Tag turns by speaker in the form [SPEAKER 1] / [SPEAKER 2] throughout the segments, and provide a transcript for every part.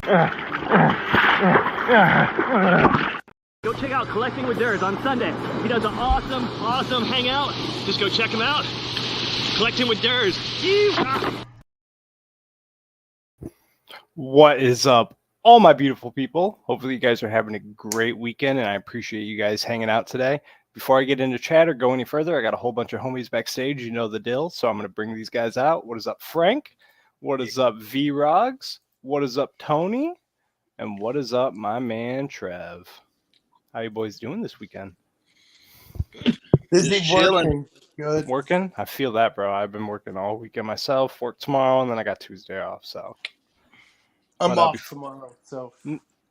[SPEAKER 1] Go check out Collecting with Durs on Sunday. He does an awesome hangout. Just go check him out. Collecting with Durs.
[SPEAKER 2] What is up, all my beautiful people? Hopefully you guys are having a great weekend, and I appreciate you guys hanging out today. Before I get into chat or go any further, I got a whole bunch of homies backstage. You know the deal, so I'm going to bring these guys out. What is up, Frank? What is up, V-Rogs? What is up, Tony? And what is up, my man, Trev? How you boys doing this weekend?
[SPEAKER 3] Busy working. Good.
[SPEAKER 2] Working? I feel that, bro. I've been working all weekend myself. Work tomorrow, and then I got Tuesday off, so.
[SPEAKER 3] I'm off tomorrow, so.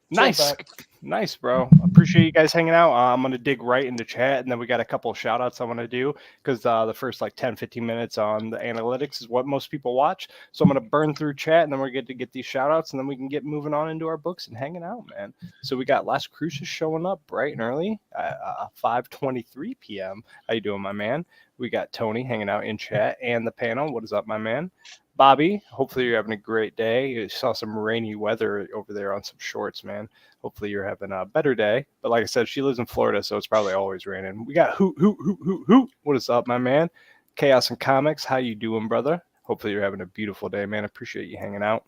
[SPEAKER 2] Nice, bro. Appreciate you guys hanging out. I'm going to dig right into chat, and then we got a couple of shout outs I want to do because the first like 10-15 minutes on the analytics is what most people watch. So I'm going to burn through chat, and then we're going to get these shout outs, and then we can get moving on into our books and hanging out, man. So we got Las Cruces showing up bright and early at 5:23 p.m. How you doing, my man? We got Tony hanging out in chat and the panel. What is up, my man? Bobby, hopefully you're having a great day. You saw some rainy weather over there on some shorts, man. Hopefully you're having a better day. But like I said, she lives in Florida, so it's probably always raining. We got Hoot. What is up, my man? Chaos and Comics, how you doing, brother? Hopefully you're having a beautiful day, man. Appreciate you hanging out.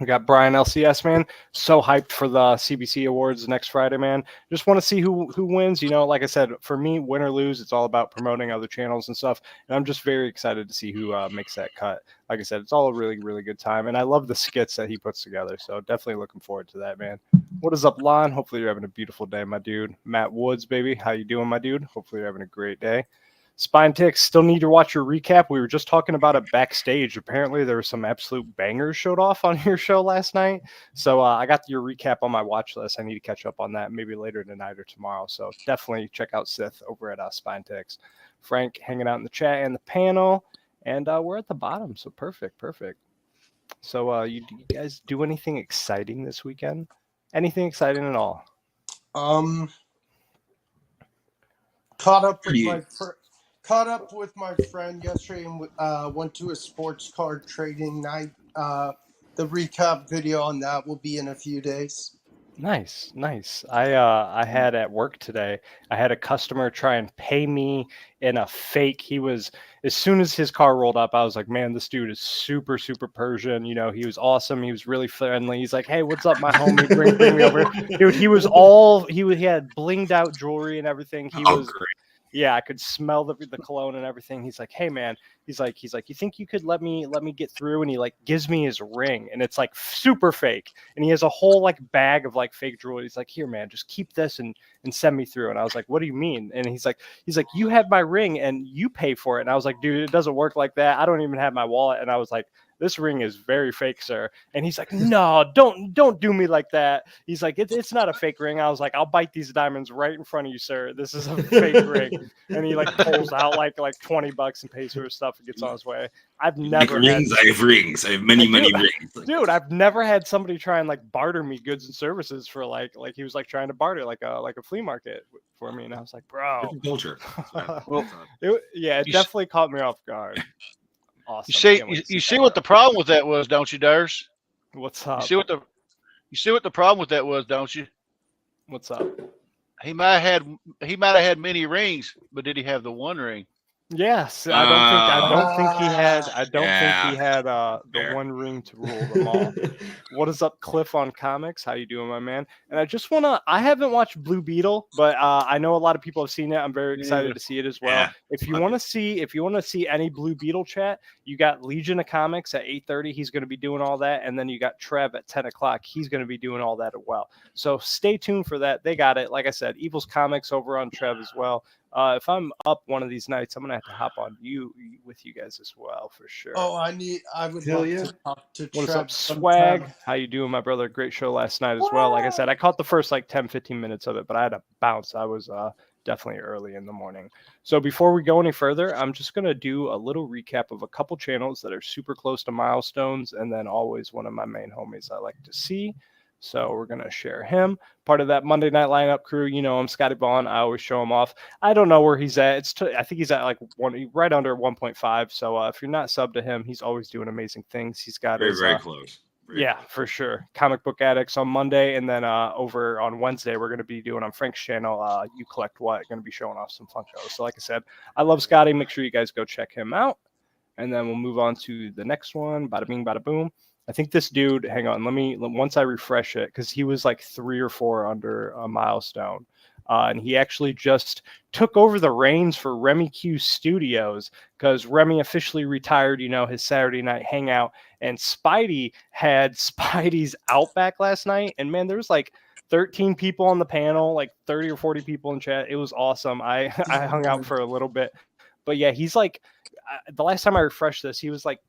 [SPEAKER 2] We got Brian LCS, man. So hyped for the CBC Awards next Friday, man. Just want to see who wins. You know, like I said, for me, win or lose, it's all about promoting other channels and stuff. And I'm just very excited to see who makes that cut. Like I said, it's all a really, really good time. And I love the skits that he puts together. So definitely looking forward to that, man. What is up, Lon? Hopefully you're having a beautiful day, my dude. Matt Woods, baby. How you doing, my dude? Hopefully you're having a great day. Spine Ticks, still need to watch your recap. We were just talking about it backstage. Apparently, there were some absolute bangers showed off on your show last night. So I got your recap on my watch list. I need to catch up on that maybe later tonight or tomorrow. So definitely check out Sith over at Spine Ticks. Frank hanging out in the chat and the panel. And we're at the bottom. So perfect. So you guys do anything exciting this weekend? Anything exciting at all?
[SPEAKER 3] Caught up with my friend yesterday and went to a sports card trading night. The recap video on that will be in a few days.
[SPEAKER 2] Nice. I had at work today, I had a customer try and pay me in a fake. He was, as soon as his car rolled up, I was like, man, this dude is super Persian. You know, he was awesome. He was really friendly. He's like, hey, what's up, my homie? Bring me over. Dude, he had blinged out jewelry and everything. Great. Yeah, I could smell the cologne and everything. He's like, hey man, he's like, you think you could let me get through? And he like gives me his ring, and it's like super fake. And he has a whole like bag of like fake jewelry. He's like, here man, just keep this and send me through. And I was like, what do you mean? And he's like, you have my ring and you pay for it. And I was like, dude, it doesn't work like that. I don't even have my wallet. And I was like, this ring is very fake, sir. And he's like, no, don't do me like that. He's like, it's not a fake ring. I was like, I'll bite these diamonds right in front of you, sir. This is a fake ring. And he like pulls out like $20 and pays for his stuff and gets on his way. I have
[SPEAKER 4] rings. I have many rings.
[SPEAKER 2] Dude, I've never had somebody try and like barter me goods and services for like he was like trying to barter like a flea market for me. And I was like, bro.
[SPEAKER 4] Culture.
[SPEAKER 2] It definitely caught me off guard. Awesome.
[SPEAKER 5] You see what the problem with that was, don't you, Durs?
[SPEAKER 2] What's up?
[SPEAKER 5] You see what the problem with that was, don't you?
[SPEAKER 2] What's up?
[SPEAKER 5] He might have had many rings, but did he have the one ring?
[SPEAKER 2] Yes, I don't think he had the one ring to rule them all. What is up, Cliff on Comics? How you doing, my man? And I haven't watched Blue Beetle, but I know a lot of people have seen it. I'm very excited to see it as well. Yeah. If you want to see any Blue Beetle chat, you got Legion of Comics at 8:30. He's going to be doing all that, and then you got Trev at 10 o'clock. He's going to be doing all that as well. So stay tuned for that. They got it. Like I said, Evil's Comics over on Trev as well. If I'm up one of these nights, I'm gonna have to hop on with you guys as well for sure.
[SPEAKER 3] Oh, I would love to talk to
[SPEAKER 2] What's up, Swag? How you doing, my brother? Great show last night as well. Like I said, I caught the first like 10-15 minutes of it, but I had to bounce. I was definitely early in the morning. So before we go any further, I'm just gonna do a little recap of a couple channels that are super close to milestones, and then always one of my main homies I like to see. So we're going to share him. Part of that Monday Night Lineup crew. You know him, Scotty Vaughn. I always show him off. I don't know where he's at. I think he's at like right under 1.5. So if you're not subbed to him, he's always doing amazing things. He's got
[SPEAKER 4] very close.
[SPEAKER 2] Yeah, for sure. Comic Book Addicts on Monday, and then over on Wednesday, we're going to be doing on Frank's channel, You Collect What, going to be showing off some Funkos. So like I said, I love Scotty. Make sure you guys go check him out. And then we'll move on to the next one. Bada bing, bada boom. I think this dude, hang on, once I refresh it, because he was like 3 or 4 under a milestone. And he actually just took over the reins for Remy Q Studios because Remy officially retired, his Saturday night hangout. And Spidey had Spidey's Outback last night. And man, there was like 13 people on the panel, like 30 or 40 people in chat. It was awesome. I hung out for a little bit. But yeah, he's like, the last time I refreshed this, he was like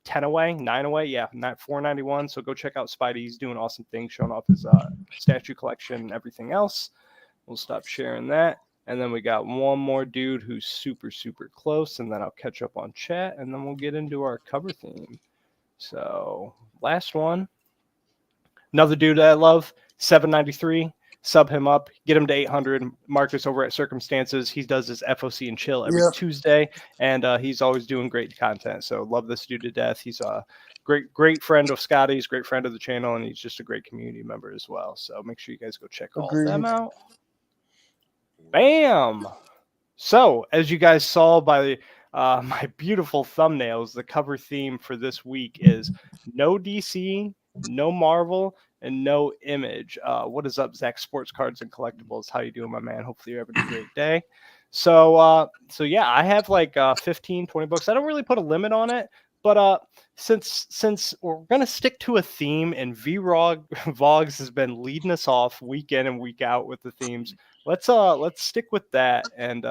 [SPEAKER 2] 10 away, 9 away. Yeah, 491. So go check out Spidey. He's doing awesome things, showing off his statue collection and everything else. We'll stop sharing that. And then we got one more dude who's super, super close. And then I'll catch up on chat. And then we'll get into our cover theme. So last one. Another dude that I love, 793. Sub him up. Get him to 800. Marcus over at Circumstances. He does his FOC and chill every Tuesday. And he's always doing great content. So love this dude to death. He's a great friend of Scotty's, great friend of the channel. And he's just a great community member as well. So make sure you guys go check all of them out. Bam! So, as you guys saw by my beautiful thumbnails, the cover theme for this week is no DC, no Marvel, and no Image. What is up, Zach? Sports Cards and Collectibles. How you doing, my man? Hopefully you're having a great day. So yeah, I have like 15, 20 books. I don't really put a limit on it, but since we're gonna stick to a theme, and Vogs has been leading us off week in and week out with the themes. Let's stick with that and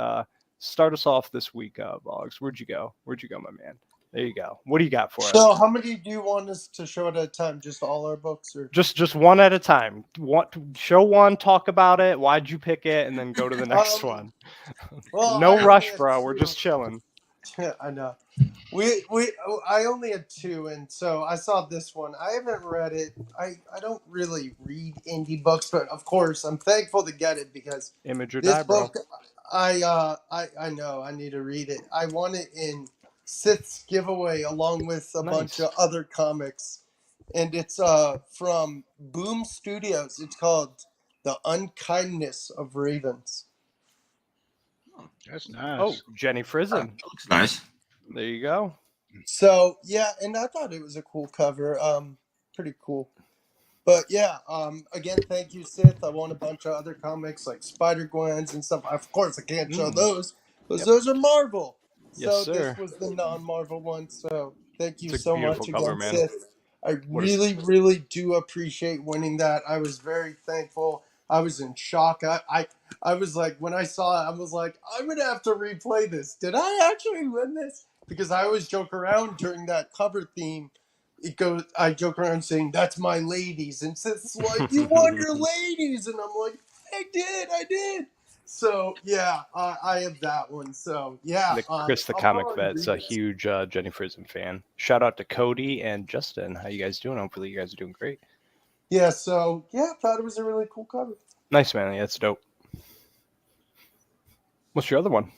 [SPEAKER 2] start us off this week, Vogs. Where'd you go, my man? There you go. What do you got for us?
[SPEAKER 3] So, how many do you want us to show at a time? Just all our books, or
[SPEAKER 2] just one at a time? Show one, talk about it. Why'd you pick it, and then go to the next one.
[SPEAKER 3] Well,
[SPEAKER 2] no rush, bro. We're just chilling.
[SPEAKER 3] Yeah, I know. I only had 2, and so I saw this one. I haven't read it. I don't really read indie books, but of course I'm thankful to get it because
[SPEAKER 2] Image or
[SPEAKER 3] this
[SPEAKER 2] Die, bro.
[SPEAKER 3] book, I know I need to read it. I want it in Sith's giveaway along with a bunch of other comics, and it's from Boom Studios. It's called The Unkindness of Ravens.
[SPEAKER 5] That's nice.
[SPEAKER 2] Oh, Jenny Frizen.
[SPEAKER 4] Looks nice.
[SPEAKER 2] There you go.
[SPEAKER 3] So yeah, and I thought it was a cool cover. Pretty cool. But yeah, again, thank you, Sith. I want a bunch of other comics like Spider-Gwen's and stuff. Of course, I can't show those because those are Marvel. So this was the non-Marvel one. So thank you so much again, Sith. I really do appreciate winning that. I was very thankful. I was in shock. I was like, when I saw it, I was like, I'm going to have to replay this. Did I actually win this? Because I always joke around during that cover theme. I joke around saying, that's my ladies. And it's like, you won your ladies. And I'm like, I did. So, yeah, I have that one. So, yeah.
[SPEAKER 2] Chris the Comic Vet's a huge Jenny Frizen fan. Shout out to Cody and Justin. How you guys doing? Hopefully you guys are doing great.
[SPEAKER 3] Yeah, so, yeah, I thought it was a really cool cover.
[SPEAKER 2] Nice, man. Yeah, that's dope. What's your other one?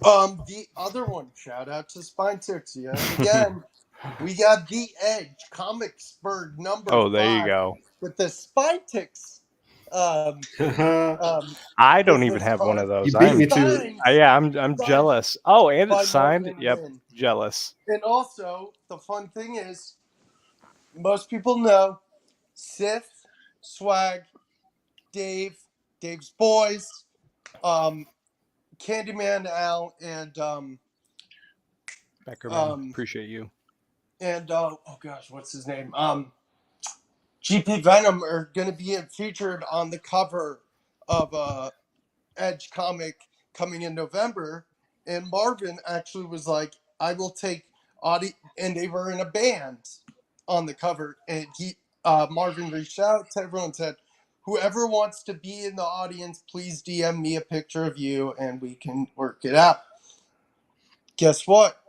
[SPEAKER 3] The other one, shout out to Spine Tix. Yeah, again, we got The Edge, Comicsburg number 5.
[SPEAKER 2] Oh, there you go.
[SPEAKER 3] With the Spine Tix.
[SPEAKER 2] I don't even have one of those.
[SPEAKER 6] You beat me to it.
[SPEAKER 2] Yeah, I'm jealous. Oh, and it's signed. Yep, jealous.
[SPEAKER 3] And also, the fun thing is, most people know Sith, Swag, Dave's boys, Candyman Al, and
[SPEAKER 2] Beckerman, appreciate you.
[SPEAKER 3] And oh gosh, what's his name? GP Venom are going to be featured on the cover of Edge comic coming in November. And Marvin actually was like, I will take Audie, and they were in a band on the cover. And Marvin reached out to everyone and said, whoever wants to be in the audience, please DM me a picture of you and we can work it out. Guess what?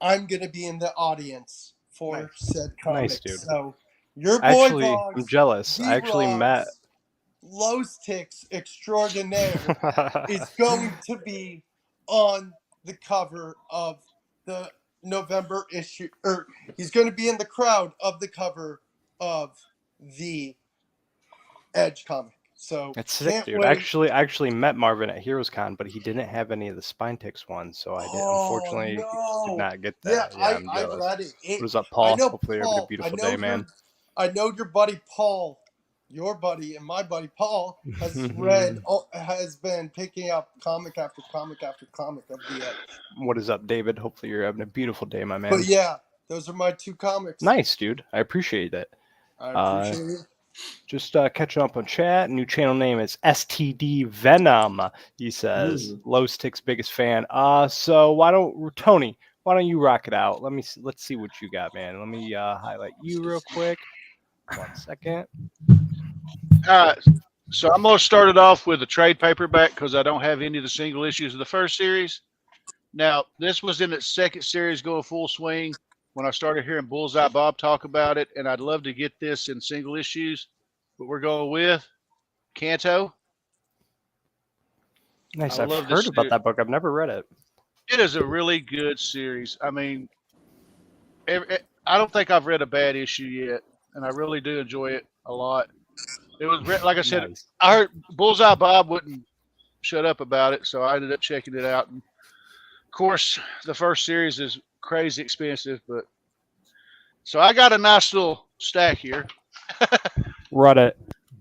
[SPEAKER 3] I'm going to be in the audience for said comic.
[SPEAKER 2] Nice, dude.
[SPEAKER 3] So your boy
[SPEAKER 2] actually,
[SPEAKER 3] Vogs,
[SPEAKER 2] I'm jealous. I actually met
[SPEAKER 3] Los Tix Extraordinaire is going to be on the cover of the November issue, or he's going to be in the crowd of the cover of the Edge comic. So
[SPEAKER 2] That's sick,
[SPEAKER 3] can't
[SPEAKER 2] dude.
[SPEAKER 3] wait.
[SPEAKER 2] I actually met Marvin at HeroesCon, but he didn't have any of the Spine Ticks ones, so I unfortunately did
[SPEAKER 3] no.
[SPEAKER 2] not get
[SPEAKER 3] Yeah,
[SPEAKER 2] that. I'm
[SPEAKER 3] I
[SPEAKER 2] jealous.
[SPEAKER 3] read it.
[SPEAKER 2] What is up,
[SPEAKER 3] I
[SPEAKER 2] Paul?
[SPEAKER 3] know
[SPEAKER 2] Hopefully you're having a
[SPEAKER 3] Paul.
[SPEAKER 2] beautiful day, man.
[SPEAKER 3] I know your buddy Paul, your buddy and my buddy Paul has has been picking up comic after comic after comic of the Edge.
[SPEAKER 2] What is up, David? Hopefully you're having a beautiful day, my man.
[SPEAKER 3] But yeah, those are my 2 comics.
[SPEAKER 2] Nice, dude. I appreciate it.
[SPEAKER 3] I appreciate it.
[SPEAKER 2] Just catching up on chat. New channel name is STD Venom. He says, Low Stick's biggest fan. So Tony, why don't you rock it out? Let's see what you got, man. Let me highlight you real quick. 1 second.
[SPEAKER 5] All right. So I'm going to start it off with a trade paperback because I don't have any of the single issues of the first series. Now, this was in its second series going full swing when I started hearing Bullseye Bob talk about it, and I'd love to get this in single issues, but we're going with Kanto.
[SPEAKER 2] Nice. I've heard about that book. I've never read it.
[SPEAKER 5] It is a really good series. I mean, I don't think I've read a bad issue yet, and I really do enjoy it a lot. It was, like I said,
[SPEAKER 2] Nice.
[SPEAKER 5] I heard Bullseye Bob wouldn't shut up about it, so I ended up checking it out. And of course, the first series is crazy expensive, but so I got a nice little stack here.
[SPEAKER 2] Read it.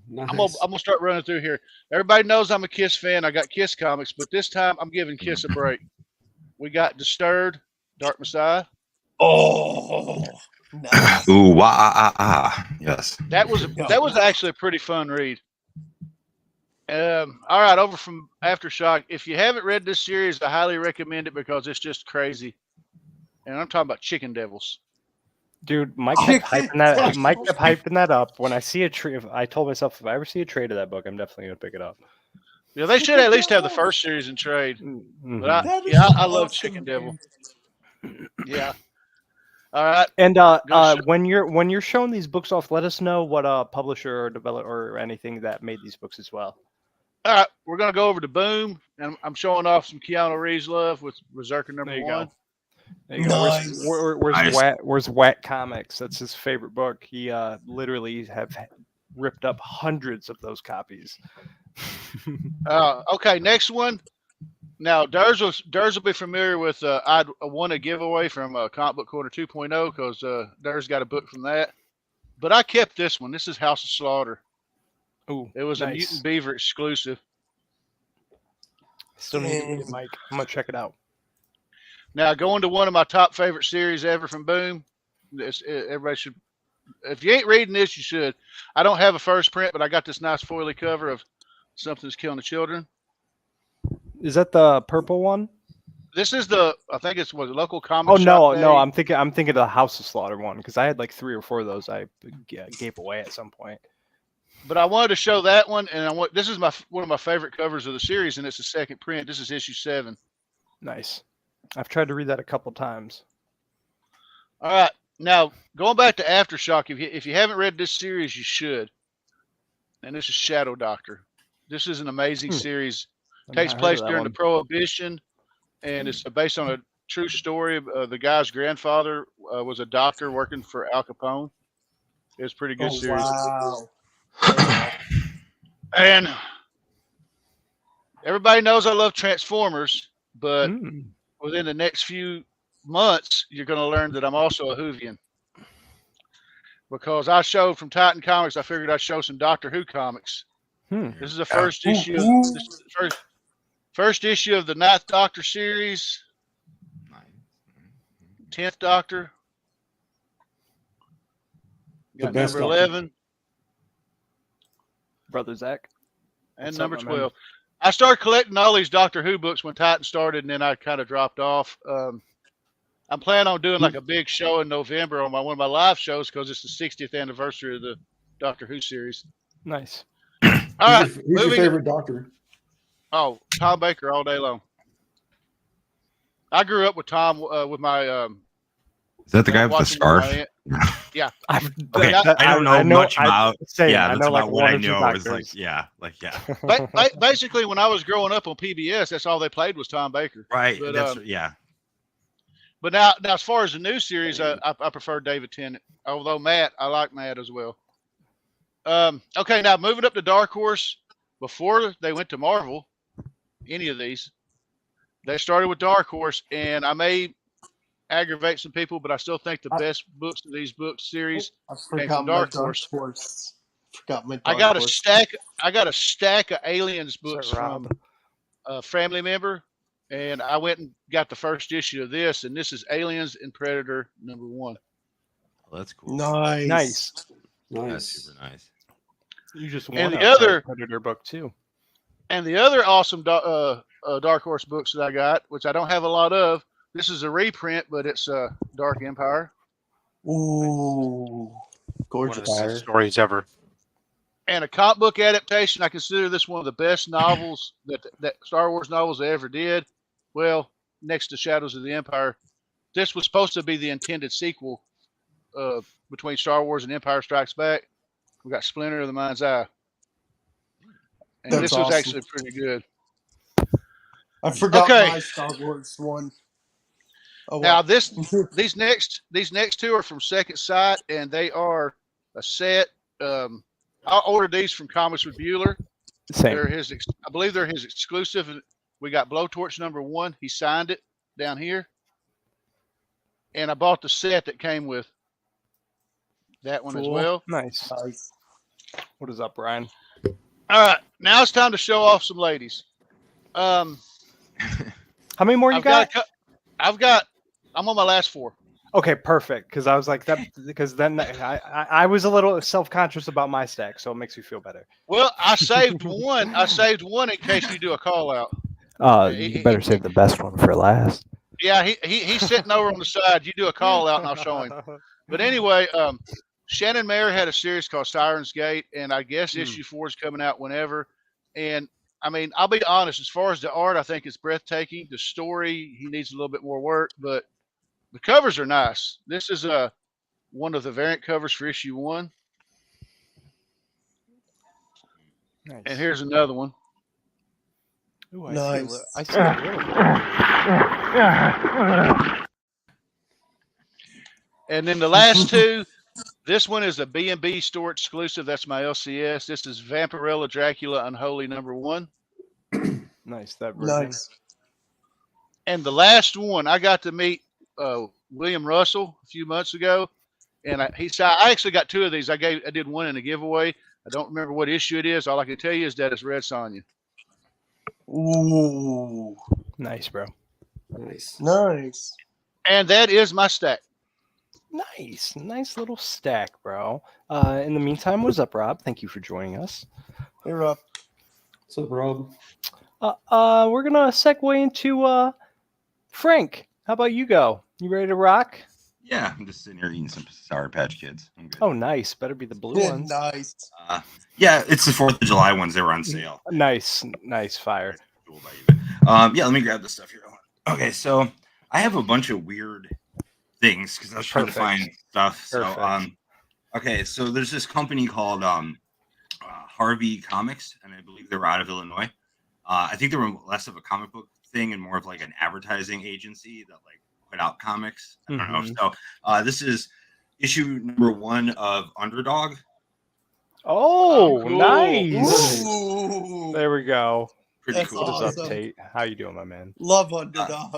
[SPEAKER 6] Nice.
[SPEAKER 5] I'm gonna start running through here. Everybody knows I'm a Kiss fan. I got Kiss comics, but this time I'm giving Kiss a break. We got Disturbed, Dark Messiah.
[SPEAKER 3] Oh, nice.
[SPEAKER 4] Ooh, yes.
[SPEAKER 5] That was actually a pretty fun read. All right, over from Aftershock. If you haven't read this series, I highly recommend it because it's just crazy. And I'm talking about Chicken Devils.
[SPEAKER 2] Dude, Mike kept hyping that up. When I see a trade, I told myself if I ever see a trade of that book, I'm definitely gonna pick it up.
[SPEAKER 5] Yeah, they should at least have the first series in trade.
[SPEAKER 2] Mm-hmm.
[SPEAKER 5] But I love
[SPEAKER 3] awesome,
[SPEAKER 5] Chicken Devil.
[SPEAKER 3] dude.
[SPEAKER 5] Yeah. All right.
[SPEAKER 2] And when you're showing these books off, let us know what publisher or developer or anything that made these books as well.
[SPEAKER 5] All right, we're gonna go over to Boom, and I'm showing off some Keanu Reeves love with Berserker number 1.
[SPEAKER 2] There you
[SPEAKER 3] Nice.
[SPEAKER 2] go. Where's Wet Comics? That's his favorite book. He literally have ripped up hundreds of those copies.
[SPEAKER 5] Okay, next one. Now, Durs will be familiar with. I won a giveaway from Comic Book Corner 2.0 because Durs got a book from that. But I kept this one. This is House of Slaughter.
[SPEAKER 2] Ooh,
[SPEAKER 5] It was a
[SPEAKER 2] nice.
[SPEAKER 5] Mutant Beaver exclusive.
[SPEAKER 2] Still need to read it, Mike. I'm gonna check it out.
[SPEAKER 5] Now, going to one of my top favorite series ever from Boom. Everybody should. If you ain't reading this, you should. I don't have a first print, but I got this nice foily cover of Something's Killing the Children.
[SPEAKER 2] Is that the purple one?
[SPEAKER 5] This is I think it's what, local comic
[SPEAKER 2] Oh
[SPEAKER 5] shop
[SPEAKER 2] no,
[SPEAKER 5] day.
[SPEAKER 2] I'm thinking of the House of Slaughter one because I had like 3 or 4 of those I gave away at some point.
[SPEAKER 5] But I wanted to show that one, and this is one of my favorite covers of the series, and it's the second print. This is issue 7.
[SPEAKER 2] Nice. I've tried to read that a couple times.
[SPEAKER 5] All right, now going back to Aftershock, if you haven't read this series, you should. And this is Shadow Doctor. This is an amazing series. Takes place during the Prohibition, and it's based on a true story. The guy's grandfather was a doctor working for Al Capone. It's a pretty good series.
[SPEAKER 3] Wow.
[SPEAKER 5] And everybody knows I love Transformers, but within the next few months, you're going to learn that I'm also a Whovian. Because I showed from Titan Comics, I figured I'd show some Doctor Who comics. This is the first issue. This is the first issue of the 9th Doctor series. 10th Doctor. Got
[SPEAKER 6] best
[SPEAKER 5] number
[SPEAKER 6] Doctor.
[SPEAKER 5] 11.
[SPEAKER 2] Brother Zach.
[SPEAKER 5] And
[SPEAKER 2] What's
[SPEAKER 5] number
[SPEAKER 2] up, my man?
[SPEAKER 5] 12. I started collecting all these Doctor Who books when Titan started, and then I kind of dropped off. I'm planning on doing like a big show in November on one of my live shows because it's the 60th anniversary of the Doctor Who series.
[SPEAKER 2] Nice.
[SPEAKER 5] All right,
[SPEAKER 6] Who's your
[SPEAKER 5] moving.
[SPEAKER 6] favorite Doctor?
[SPEAKER 5] Oh, Tom Baker all day long. I grew up with Tom with my.
[SPEAKER 4] Is that the guy with the
[SPEAKER 5] watching
[SPEAKER 4] scarf?
[SPEAKER 5] my aunt. Yeah.
[SPEAKER 4] Okay,
[SPEAKER 5] Yeah,
[SPEAKER 4] I don't know much about.
[SPEAKER 2] Yeah,
[SPEAKER 4] That's
[SPEAKER 2] know, like,
[SPEAKER 4] about what
[SPEAKER 2] one
[SPEAKER 4] I
[SPEAKER 2] or two
[SPEAKER 4] know. Is
[SPEAKER 2] doctors.
[SPEAKER 5] Basically, when I was growing up on PBS, that's all they played was Tom Baker.
[SPEAKER 4] Right.
[SPEAKER 5] But,
[SPEAKER 4] That's
[SPEAKER 5] But now as far as the new series, I prefer David Tennant. Although I like Matt as well. Okay, now moving up to Dark Horse. Before they went to Marvel, any of these, they started with Dark Horse, and I may aggravate some people, but I still think the best books of these book series came from Dark Horse.
[SPEAKER 3] Forgot my Dark
[SPEAKER 5] I got
[SPEAKER 3] Horse.
[SPEAKER 5] I got a stack of Aliens books
[SPEAKER 2] Sorry,
[SPEAKER 5] from
[SPEAKER 2] Rob.
[SPEAKER 5] a family member, and I went and got the first issue of this, and this is Aliens and Predator #1.
[SPEAKER 4] Well, that's cool.
[SPEAKER 3] Nice.
[SPEAKER 4] That's super nice.
[SPEAKER 2] You just won
[SPEAKER 5] And
[SPEAKER 2] a
[SPEAKER 5] the other
[SPEAKER 2] Predator book too.
[SPEAKER 5] and the other awesome Dark Horse books that I got, which I don't have a lot of. This is a reprint, but it's Dark Empire.
[SPEAKER 3] Ooh, gorgeous.
[SPEAKER 6] One of the best stories ever.
[SPEAKER 5] And a comic book adaptation. I consider this one of the best novels that Star Wars novels they ever did. Well, next to Shadows of the Empire. This was supposed to be the intended sequel between Star Wars and Empire Strikes Back. We got Splinter of the Mind's Eye. And
[SPEAKER 3] That's
[SPEAKER 5] this was
[SPEAKER 3] awesome.
[SPEAKER 5] actually pretty good.
[SPEAKER 3] I forgot
[SPEAKER 5] Okay.
[SPEAKER 3] my Star Wars one. Oh,
[SPEAKER 5] Now
[SPEAKER 3] well.
[SPEAKER 5] these next two are from Second Sight, and they are a set. I ordered these from Comics with Bueller.
[SPEAKER 2] Same.
[SPEAKER 5] I believe they're his exclusive. We got Blowtorch #1. He signed it down here, and I bought the set that came with that one as
[SPEAKER 2] Cool.
[SPEAKER 5] well.
[SPEAKER 2] Nice.
[SPEAKER 3] Nice.
[SPEAKER 2] What is up, Brian?
[SPEAKER 5] All right, now it's time to show off some ladies.
[SPEAKER 2] How many more you
[SPEAKER 5] I've
[SPEAKER 2] got?
[SPEAKER 5] I'm on my last 4.
[SPEAKER 2] Okay, perfect. Because I was like that. Because then I was a little self-conscious about my stack, so it makes me feel better.
[SPEAKER 5] Well, I saved one. I saved one in case you do a call out.
[SPEAKER 7] You better save the best one for last.
[SPEAKER 5] Yeah, he's sitting over on the side. You do a call out, and I'll show him. But anyway, Shannon Mayer had a series called Siren's Gate, and I guess issue 4 is coming out whenever. And I mean, I'll be honest. As far as the art, I think it's breathtaking. The story, he needs a little bit more work, but the covers are nice. This is one of the variant covers for issue 1,
[SPEAKER 2] Nice.
[SPEAKER 5] and here's another one.
[SPEAKER 2] Ooh,
[SPEAKER 3] Nice.
[SPEAKER 2] I see a little.
[SPEAKER 5] And then the last 2, this one is a B&B store exclusive. That's my LCS. This is Vampirella Dracula Unholy #1.
[SPEAKER 2] Nice. That version.
[SPEAKER 3] Nice.
[SPEAKER 5] And the last one, I got to meet William Russell a few months ago, and I actually got 2 of these. I did one in a giveaway. I don't remember what issue it is. All I can tell you is that it's Red Sonja.
[SPEAKER 3] Ooh,
[SPEAKER 2] Nice, bro.
[SPEAKER 3] nice.
[SPEAKER 5] And that is my stack.
[SPEAKER 2] Nice little stack, bro. In the meantime, what's up, Rob? Thank you for joining us.
[SPEAKER 3] Hey, Rob.
[SPEAKER 8] What's up, Rob?
[SPEAKER 2] We're gonna segue into Frank. How about you go? You ready to rock?
[SPEAKER 4] Yeah, I'm just sitting here eating some Sour Patch Kids. I'm good.
[SPEAKER 2] Oh, nice. Better be the blue
[SPEAKER 3] Yeah,
[SPEAKER 2] ones.
[SPEAKER 3] nice.
[SPEAKER 4] Yeah, it's the 4th of July ones. They were on sale.
[SPEAKER 2] Nice fire.
[SPEAKER 4] Cool by you. Yeah, let me grab this stuff here. Okay, so I have a bunch of weird things because I was trying to find stuff.
[SPEAKER 2] Perfect.
[SPEAKER 4] So, okay, so there's this company called Harvey Comics, and I believe they're out of Illinois. I think they were less of a comic book thing and more of like an advertising agency that like put out comics. I don't know. So this is issue #1 of Underdog.
[SPEAKER 2] Oh,
[SPEAKER 5] cool.
[SPEAKER 2] nice.
[SPEAKER 3] Ooh,
[SPEAKER 2] There we go.
[SPEAKER 4] Pretty
[SPEAKER 3] That's
[SPEAKER 4] cool.
[SPEAKER 2] What is
[SPEAKER 3] awesome.
[SPEAKER 2] up, Tate? How you doing, my man?
[SPEAKER 3] love Underdog.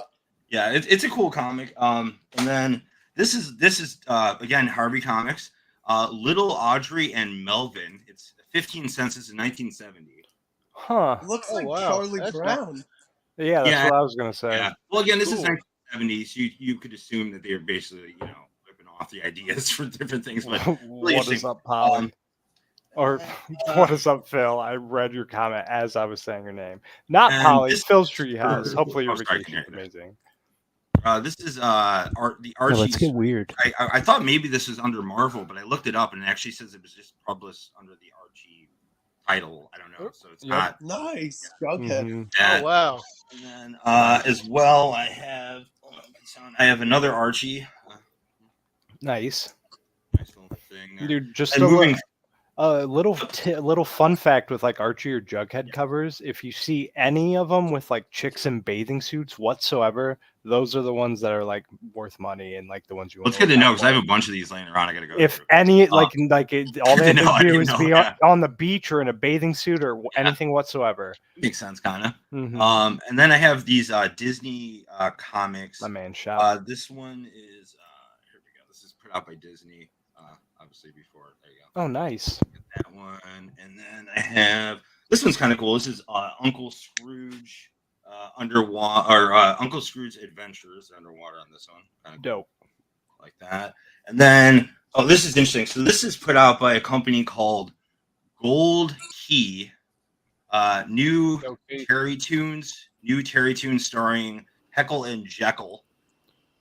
[SPEAKER 4] Yeah, it's a cool comic. And then this is again Harvey Comics. Little Audrey and Melvin. It's 15 cents. It's in 1970.
[SPEAKER 2] Huh.
[SPEAKER 3] Looks
[SPEAKER 5] Oh,
[SPEAKER 3] like
[SPEAKER 5] wow.
[SPEAKER 3] Charlie
[SPEAKER 5] That's
[SPEAKER 3] Brown.
[SPEAKER 2] Yeah, that's
[SPEAKER 4] Yeah.
[SPEAKER 2] what I was gonna say.
[SPEAKER 4] Yeah. Well, again, this is
[SPEAKER 5] Cool.
[SPEAKER 4] 1970s. You could assume that they were basically ripping off the ideas for different things. But
[SPEAKER 2] What is
[SPEAKER 4] interesting.
[SPEAKER 2] up, Polly? Or what is up, Phil? I read your comment as I was saying your name. Not
[SPEAKER 4] And
[SPEAKER 2] Polly.
[SPEAKER 4] this-
[SPEAKER 2] Phil's Treehouse. Hopefully your
[SPEAKER 4] Oh, sorry,
[SPEAKER 2] vacation is
[SPEAKER 4] can hear
[SPEAKER 2] amazing.
[SPEAKER 4] this is the Archie.
[SPEAKER 7] let's get weird.
[SPEAKER 4] I thought maybe this was under Marvel, but I looked it up and it actually says it was just published under the Archie title. I don't know, so it's
[SPEAKER 2] Yep.
[SPEAKER 4] not.
[SPEAKER 3] Nice. Jughead.
[SPEAKER 2] Mhm.
[SPEAKER 4] that.
[SPEAKER 5] Oh, wow.
[SPEAKER 4] And then as well, I have another Archie.
[SPEAKER 2] Nice.
[SPEAKER 4] Nice little thing there.
[SPEAKER 2] Dude, just
[SPEAKER 4] And
[SPEAKER 2] a
[SPEAKER 4] moving.
[SPEAKER 2] Little fun fact with like Archie or Jughead covers, if you see any of them with like chicks in bathing suits whatsoever, those are the ones that are like worth money and like the ones you
[SPEAKER 4] Well,
[SPEAKER 2] want
[SPEAKER 4] it's
[SPEAKER 2] to
[SPEAKER 4] good to
[SPEAKER 2] look
[SPEAKER 4] know
[SPEAKER 2] out
[SPEAKER 4] because I
[SPEAKER 2] for.
[SPEAKER 4] have a bunch of these laying around. I gotta go
[SPEAKER 2] If
[SPEAKER 4] through.
[SPEAKER 2] any
[SPEAKER 4] Uh,
[SPEAKER 2] all they
[SPEAKER 4] good
[SPEAKER 2] have
[SPEAKER 4] to know, I
[SPEAKER 2] to do
[SPEAKER 4] didn't
[SPEAKER 2] is
[SPEAKER 4] know,
[SPEAKER 2] be
[SPEAKER 4] yeah.
[SPEAKER 2] on the beach or in a bathing suit or anything whatsoever.
[SPEAKER 4] Makes sense, kind of.
[SPEAKER 2] Mhm.
[SPEAKER 4] And then I have these Disney comics.
[SPEAKER 2] My man shop.
[SPEAKER 4] This one is here we go. This is put out by Disney. Obviously before. There you go.
[SPEAKER 2] Oh, nice.
[SPEAKER 4] Get that one, and then I have this one's kind of cool. This is Uncle Scrooge underwater, or Uncle Scrooge Adventures underwater on this one. Kind of
[SPEAKER 2] Dope.
[SPEAKER 4] like that. And then this is interesting. So this is put out by a company called Gold Key. New
[SPEAKER 5] Okay.
[SPEAKER 4] Terry Tunes starring Heckle and Jekyll.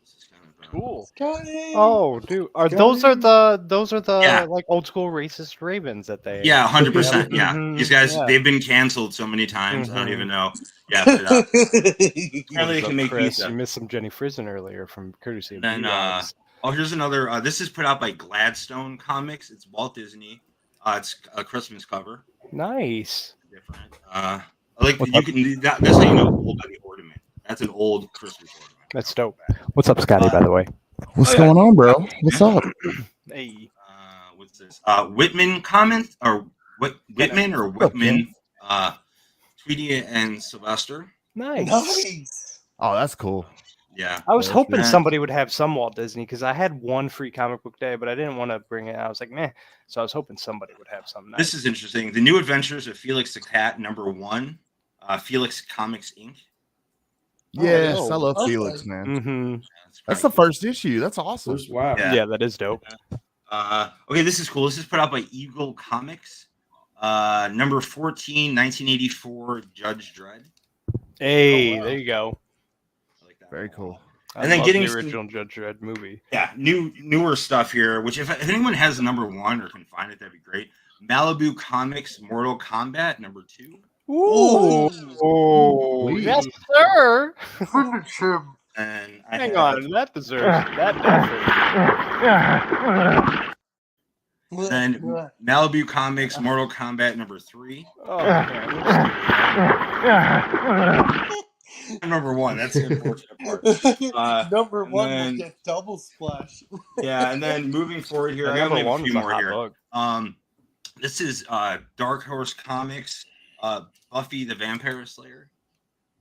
[SPEAKER 4] This is kind of
[SPEAKER 5] Cool.
[SPEAKER 3] Scotty.
[SPEAKER 2] Oh, dude, those are the
[SPEAKER 4] Yeah.
[SPEAKER 2] like old school racist ravens that they.
[SPEAKER 4] Yeah, 100%. Yeah,
[SPEAKER 2] Mhm,
[SPEAKER 4] these guys
[SPEAKER 2] yeah.
[SPEAKER 4] they've been canceled so many times. I don't
[SPEAKER 2] Mhm.
[SPEAKER 4] even know. Yeah, but, apparently
[SPEAKER 2] What
[SPEAKER 4] they
[SPEAKER 2] is
[SPEAKER 4] can
[SPEAKER 2] up,
[SPEAKER 4] make
[SPEAKER 2] Chris?
[SPEAKER 4] pizza.
[SPEAKER 2] You missed some Jenny Friesen earlier from courtesy of
[SPEAKER 4] And then
[SPEAKER 2] B-Wags.
[SPEAKER 4] here's another. This is put out by Gladstone Comics. It's Walt Disney. It's a Christmas cover.
[SPEAKER 2] Nice.
[SPEAKER 4] Different. I like that you can. That's how you know it's old by the ornament. That's an old Christmas ornament.
[SPEAKER 2] That's dope.
[SPEAKER 7] What's up, Scotty? By the way.
[SPEAKER 6] What's going on, bro? What's up?
[SPEAKER 2] Hey.
[SPEAKER 4] What's this? Whitman comment or what? Whitman or Whitman? Tweety and Sylvester.
[SPEAKER 2] Nice.
[SPEAKER 3] Nice.
[SPEAKER 6] Oh, that's cool.
[SPEAKER 4] Yeah.
[SPEAKER 2] I was hoping
[SPEAKER 4] Yeah.
[SPEAKER 2] somebody would have some Walt Disney because I had one free comic book day, but I didn't want to bring it. I was like, meh. So I was hoping somebody would have some. Nice.
[SPEAKER 4] This is interesting. The New Adventures of Felix the Cat, #1. Felix Comics Inc.
[SPEAKER 6] Yes,
[SPEAKER 2] Oh,
[SPEAKER 6] I love
[SPEAKER 3] okay.
[SPEAKER 6] Felix, man.
[SPEAKER 2] Mm-hmm.
[SPEAKER 6] That's the first issue. That's awesome.
[SPEAKER 8] Wow.
[SPEAKER 2] Yeah, that is dope.
[SPEAKER 4] Okay, this is cool. This is put out by Eagle Comics. Number 14, 1984, Judge Dredd.
[SPEAKER 2] Hey,
[SPEAKER 4] wow.
[SPEAKER 2] there you go.
[SPEAKER 4] I like that.
[SPEAKER 6] Very cool.
[SPEAKER 2] I
[SPEAKER 4] And then
[SPEAKER 2] love
[SPEAKER 4] getting
[SPEAKER 2] the
[SPEAKER 4] some-
[SPEAKER 2] original Judge Dredd movie.
[SPEAKER 4] Yeah, newer stuff here. Which if anyone has the #1 or can find it, that'd be great. Malibu Comics, Mortal Kombat #2.
[SPEAKER 2] Ooh,
[SPEAKER 6] Please.
[SPEAKER 2] yes, sir.
[SPEAKER 3] Finish him.
[SPEAKER 4] And I
[SPEAKER 2] Hang
[SPEAKER 4] have-
[SPEAKER 2] on, that deserves that. Deserves.
[SPEAKER 4] Then Malibu Comics, Mortal Kombat #3.
[SPEAKER 2] Oh, man.
[SPEAKER 4] #1. That's the unfortunate part.
[SPEAKER 3] Number
[SPEAKER 4] and
[SPEAKER 3] one
[SPEAKER 4] then-
[SPEAKER 3] will get double splash.
[SPEAKER 4] Yeah, and then moving forward here,
[SPEAKER 2] The
[SPEAKER 4] I only have a
[SPEAKER 2] #1
[SPEAKER 4] few
[SPEAKER 2] was a
[SPEAKER 4] more
[SPEAKER 2] hot
[SPEAKER 4] here.
[SPEAKER 2] book.
[SPEAKER 4] This is Dark Horse Comics, Buffy the Vampire Slayer.